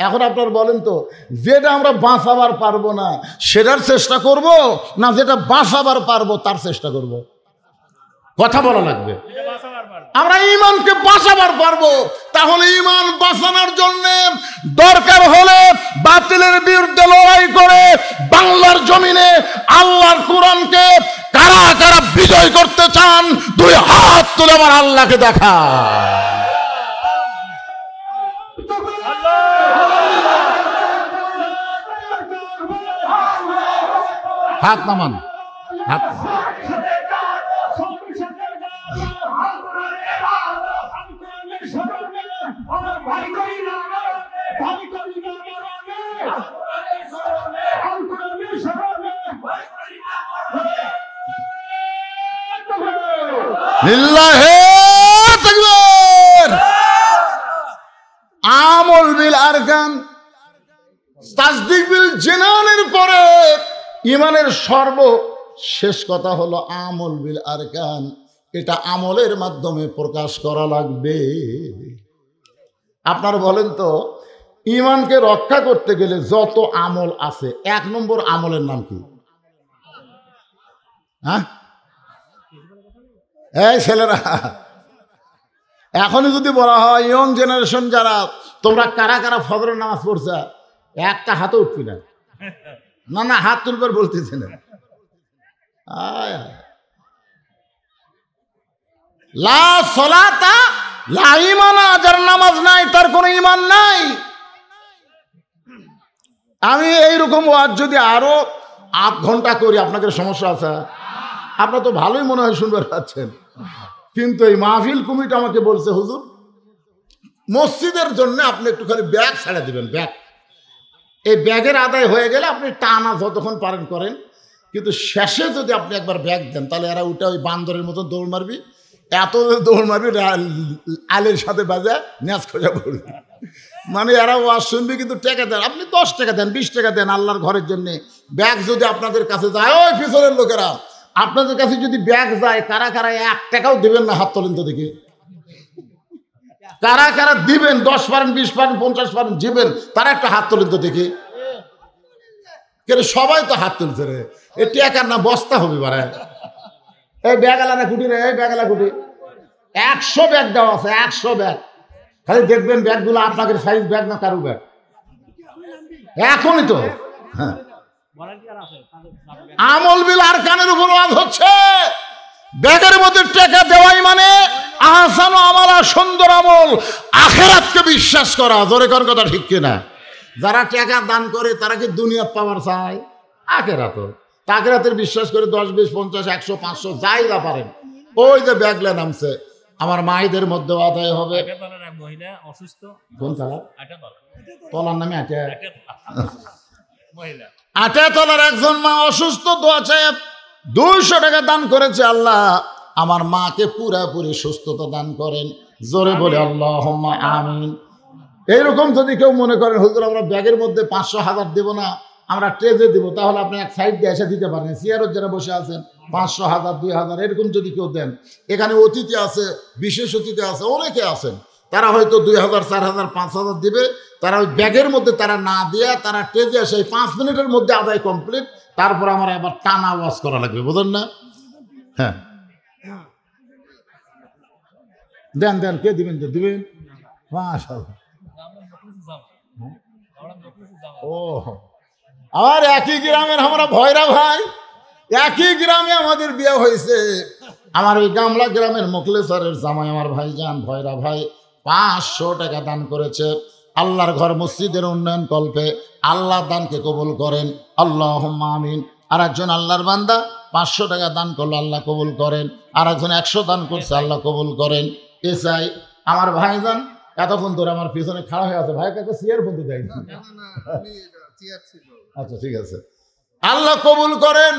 এখন আপনার বলেন তো, যেটা আমরা বাঁচাবার পারবো না সেটার চেষ্টা করব, না যেটা বাঁচাবার পারবো তার চেষ্টা করব? কথা বলা লাগবে। আমরা ঈমানকে বাঁচাবার পারবো, তাহলে ঈমান বাঁচানোর জন্য দরকার হলে বাতিলের বিরুদ্ধে লড়াই করে বাংলার জমিনে আল্লাহর কোরআনকে কারা কারা বিজয় করতে চান, 2 হাত তুলে আমার আল্লাহকে দেখা। হাত নামান, হাত। আমল বিল আরকান, তাসদিক বিল জিনানের পরে ঈমানের সর্বশেষ কথা হলো আমল বিল আরকান। এটা আমলের মাধ্যমে প্রকাশ করা লাগবে। আপনারা বলেন তো, ঈমানকে রক্ষা করতে গেলে যত আমল আছে, 1 নম্বর আমলের নাম কি? হ্যাঁ, এই ছেলেরা, এখনই যদি বলা হয় ইয়ং জেনারেশন যারা, তোমরা কারা কারা ফজরের নামাজ পড়ছ? একটা হাতও উঠবি না। না না, হাত তুলবার বলতেছে না। লা সলাতা লা ঈমানা, যার নামাজ নাই তার কোনো ঈমান নাই। আমি এইরকম ওয়াজ যদি আরো 8 ঘন্টা করি, আপনাদের সমস্যা আছে? আপনার তো ভালোই মনে হয় শুনবার পাচ্ছেন, কিন্তু এই মাহফিল কমিটি আমাকে বলছে, হুজুর মসজিদের জন্য আপনি একটু খালি ব্যাগ ছেড়ে দিবেন, ব্যাগ। এই ব্যাগের আদায় হয়ে গেলে আপনি টানা যতক্ষণ পারেন করেন, কিন্তু শেষে যদি আপনি একবার ব্যাগ দেন তাহলে এরা উঠে ওই বান্দরের মতো দৌড় মারবি, এত দৌড় মারবি আলের সাথে বাজে ন্যাচ খোঁজা পড়বি। মানে এরা ওয়াজ শুনবি কিন্তু টাকা দেন, আপনি 10 টাকা দেন, 20 টাকা দেন আল্লাহর ঘরের জন্য। ব্যাগ যদি আপনাদের কাছে যায়, ওই পিছনের লোকেরা আপনাদের কাছে যদি ব্যাগ যায়, কারা কারা 1 টাকাও দিবেন না? হাত তোলেন তো দেখি। কারা কারা দিবেন? 10 পারেন, 20 পারেন, 50 পারেন দিবেন, তারা একটা হাত তোলেন তো দেখি। কেন সবাই তো হাত তুলছে রে, এ টাকার না বস্তা হবে বারে। এই ব্যাগ আলা না কুটি রে, এই ব্যাগ আলা কুটি। 100 ব্যাগ দেওয়া আছে, 100 ব্যাগ। খালি দেখবেন ব্যাগগুলো আপনাদের সাইজ ব্যাগ না কারু ব্যাগ। এখনই তো হ্যাঁ, আমল বিল আর কানের উপর ওয়াজ হচ্ছে। ব্যাগের মধ্যে টাকা দেওয়াই মানে আহসান আমালা, সুন্দর আমল, আখিরাতকে বিশ্বাস করা। জোরে কোন কথা ঠিক কিনা? যারা টাকা দান করে তারা কি দুনিয়াত পাওয়ার চায়? আখিরাত। আখিরাতের বিশ্বাস করে 10, 20, 50, 100, 500 যাই যা পারেন। ওই যে ব্যাগলা নামছে, আমার মায়েদের মধ্যে আদায় হবে। কোন তালা? তলার নামে আটা তলার একজন মা অসুস্থ, দোয়া চায় 200 টাকা দান করেছে। আল্লাহ আমার মাকে পুরাপুরি সুস্থতা দান করেন। জোরে বলে আল্লাহুম্মা আমিন। এইরকম যদি কেউ মনে করেন হুজুর আমরা ব্যাগের মধ্যে 500, 1000 দেবো না, আমরা ট্রেজে দিব, তাহলে আপনি এক সাইড দিয়ে এসে দিতে পারেন। চেয়ারত যারা বসে আছেন 500, 1000, 2000 এরকম যদি কেউ দেন, এখানে অতিথি আছে, বিশেষ অতিথি আছে, অনেকে আছেন, তারা হয়তো 2000, 4000, 5000 দিবে। তারা ওই ব্যাগের মধ্যে তারা না দিয়ে তারা ট্রেজে এসে 5 মিনিটের মধ্যে আদায় কমপ্লিট। তারপর আমার আবার টানা ওয়াজ করা লাগবে, বুঝলেন না? হ্যাঁ দেন দেন, কে দিবেন? দিবেন মাশাআল্লাহ। ও আর একই গ্রামের আমরা ভয়রা ভাই, একই গ্রামে আমাদের বিয়ে হয়েছে। আমার ওই গামলা গ্রামের মোখলেসরের জামাই আমার ভাইজান ভয়রা ভাই 500 টাকা দান করেছে আল্লাহর ঘর মসজিদের উন্নয়ন কল্পে। আল্লাহ দানকে কবুল করেন, আল্লাহুম্মা আমিন। আর একজন আল্লাহর বান্দা 500 টাকা দান করলো, আল্লাহ কবুল করেন। আর একজন 100 দান করছে, আল্লাহ কবুল করেন। এ চাই আমার ভাইজান এতক্ষণ ধরে আমার পিছনে খাড়া হয়ে আছে, ভাই কাছে চেয়ার বলতে দেয়। আচ্ছা ঠিক আছে, আল্লাহ কবুল করেন।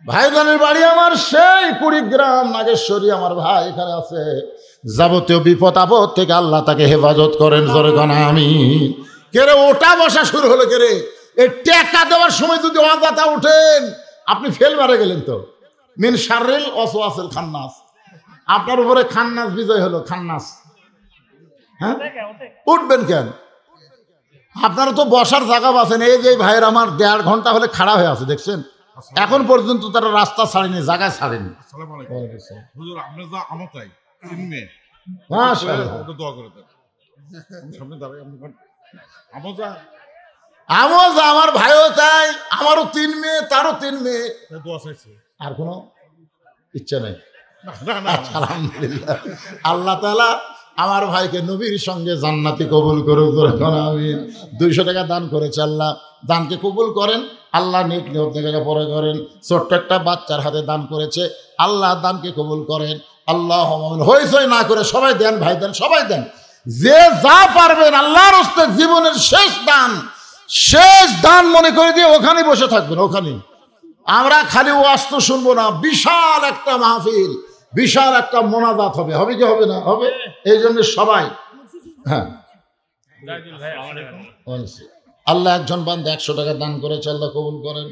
ভাইজানের বাড়ি আমার সেই কুড়িগ্রাম নাগেশ্বরী। আমার ভাই এখানে আছে, যাবতীয় বিপদ আপদ থেকে আল্লাহ তাকে হেফাজত করেন। জোরে কানা আমি কেরে ওটা বসা শুরু হলো কেরে। এই টাকা দেওয়ার সময় যদি অজাতা উঠেন আপনি ফেল মারে গেলেন তো। মিন শাররিল ওয়াসওয়াসিল খান্নাস, আপনার উপরে খান্নাস বিজয় হলো। খান্নাস হ্যাঁ, উঠবেন কেন? আপনারা তো বসার জায়গা পাচ্ছেন। এই যে ভাইয়ের আমার 1.5 ঘন্টা হলে খাড়া হয়ে আছে, দেখছেন? এখন পর্যন্ত তারা রাস্তা ছাড়েনি, জায়গায় ছাড়েনি। আমার ভাইও চাই, আমারও 3 মেয়ে, তারও 3 মেয়ে। আর কোনো ইচ্ছা নেই। আলহামদুলিল্লাহ, আল্লাহ তাআলা আমার ভাইকে নবীর সঙ্গে জান্নাতি কবুল করুক। আমিন। 200 টাকা দান করেছে, আল্লাহ দানকে কবুল করেন। আল্লাহ নেক নিয়ত থেকে পরে করেন। ছোট্ট একটা বাচ্চার হাতে দান করেছে, আল্লাহ দানকে কবুল করেন। আল্লাহ হইচই না করে সবাই দেন, ভাই দেন, সবাই দেন, যে যা পারবেন। আল্লাহর হস্তে জীবনের শেষ দান মনে করে দিয়ে ওখানে বসে থাকবেন। ওখানে আমরা খালি ওয়াজ তো শুনবো না, বিশাল একটা মাহফিল, বিশাল একটা মোনাজাত হবে। হবে কি হবে না? হবে। এই জন্য সবাই হ্যাঁ। আল্লাহ একজন বান্দা 100 টাকা দান করেছে, আল্লাহ কবুল করেন।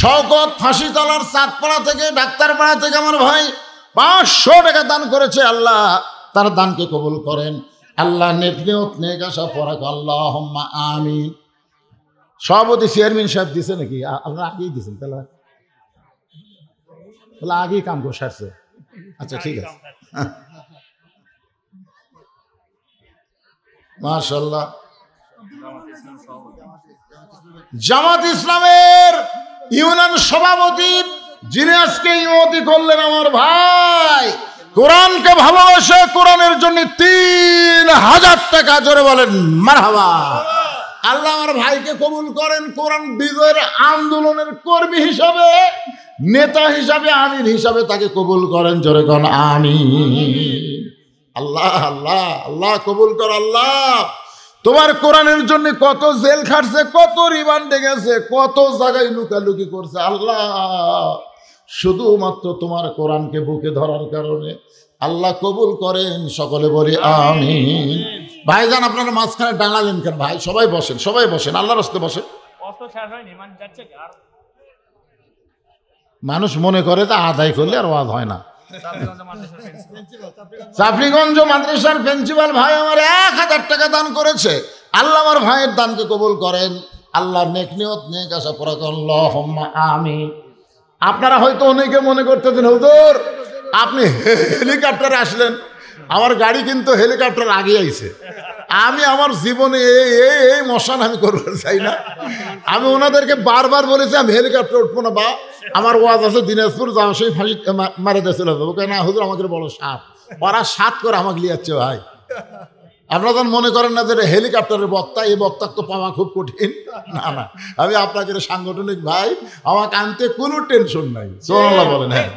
শওকত ফাঁসিতলার চাঁদপাড়া থেকে, ডাক্তারপাড়া থেকে আমার ভাই 500 টাকা দান করেছে, আল্লাহ তার দানকে কবুল করেন। আল্লাহ নেক নিয়ত নেক আশা পরাক, আল্লাহুম্মা আমিন। সভাপতি চেয়ারম্যান সাহেব দিছে নাকি? আপনারা আগেই দিয়েছেন তাহলে? বলে আগেই কাম করে সারছে। আচ্ছা ঠিক আছে, মাশাআল্লাহ। জামাত ইসলামের ইউনিয়ন সভাপতি যিনি আজকে ইমামতি করলেন আমার ভাই, কোরআনকে ভালোবাসে, কোরআনের জন্য 3000 টাকা, জোরে বলেন মারহাবা। আল্লাহ আমার ভাইকে কবুল করেন, কোরআন বিজয়ের আন্দোলনের কর্মী হিসাবে, নেতা হিসাবে, আমির হিসাবে তাকে কবুল করেন, জোরে কোন আমিন। আল্লাহ আল্লাহ আল্লাহ কবুল কর আল্লাহ। তোমার কোরআনের জন্য কত জেল খাটছে, কত রিমান্ডে গেছে, কত জায়গায় লুকালুকি করছে আল্লাহ, শুধুমাত্র তোমার কোরআনকে বুকে ধরার কারণে। আল্লাহ কবুল করেন, সকলে বলি আমিন। ভাইজান আপনারা মাঝখানে ডাঙালেন কেন ভাই? সবাই বসেন, সবাই বসেন, আল্লাহর রাস্তায় বসেন। মানুষ মনে করে যে আদায় করলে আর ওয়াজ হয় না। চাপড়িগঞ্জ মাদ্রাসার প্রিন্সিপাল ভাই আমার 1000 টাকা দান করেছে। আল্লাহ আমার ভাইয়ের দানকে কবুল করেন, আল্লাহ নেক নিয়ত নেক আশা পুরা করেন, আল্লাহুম্মা আমিন। আপনারা হয়তো অনেকে মনে করতেছেন হুজুর আপনি হেলিকপ্টারে আসলেন, আমার গাড়ি কিন্তু হেলিকপ্টার আগে আইছে। আমি আমার জীবনে এই মশান আমি করতে চাই না। আমি ওনাদেরকে বারবার বলেছি আমি হেলিকপ্টার উঠবো না, বা আমার ওয়াজ আছে দিনাজপুর যাওয়া সেই ফাঁসি মারে দিয়েছিল, না হুজুর আমাকে বলো সাত, ওরা 7 করে আমাকে লিয়াচ্ছে ভাই। আপনারা যখন মনে করেন না যে হেলিকপ্টারের বক্তা, এই বক্তা তো পাওয়া খুব কঠিন, না না, আমি আপনাকে সাংগঠনিক ভাই, আমাকে আনতে কোনো টেনশন নাই। সুবহানাল্লাহ বলেন। হ্যাঁ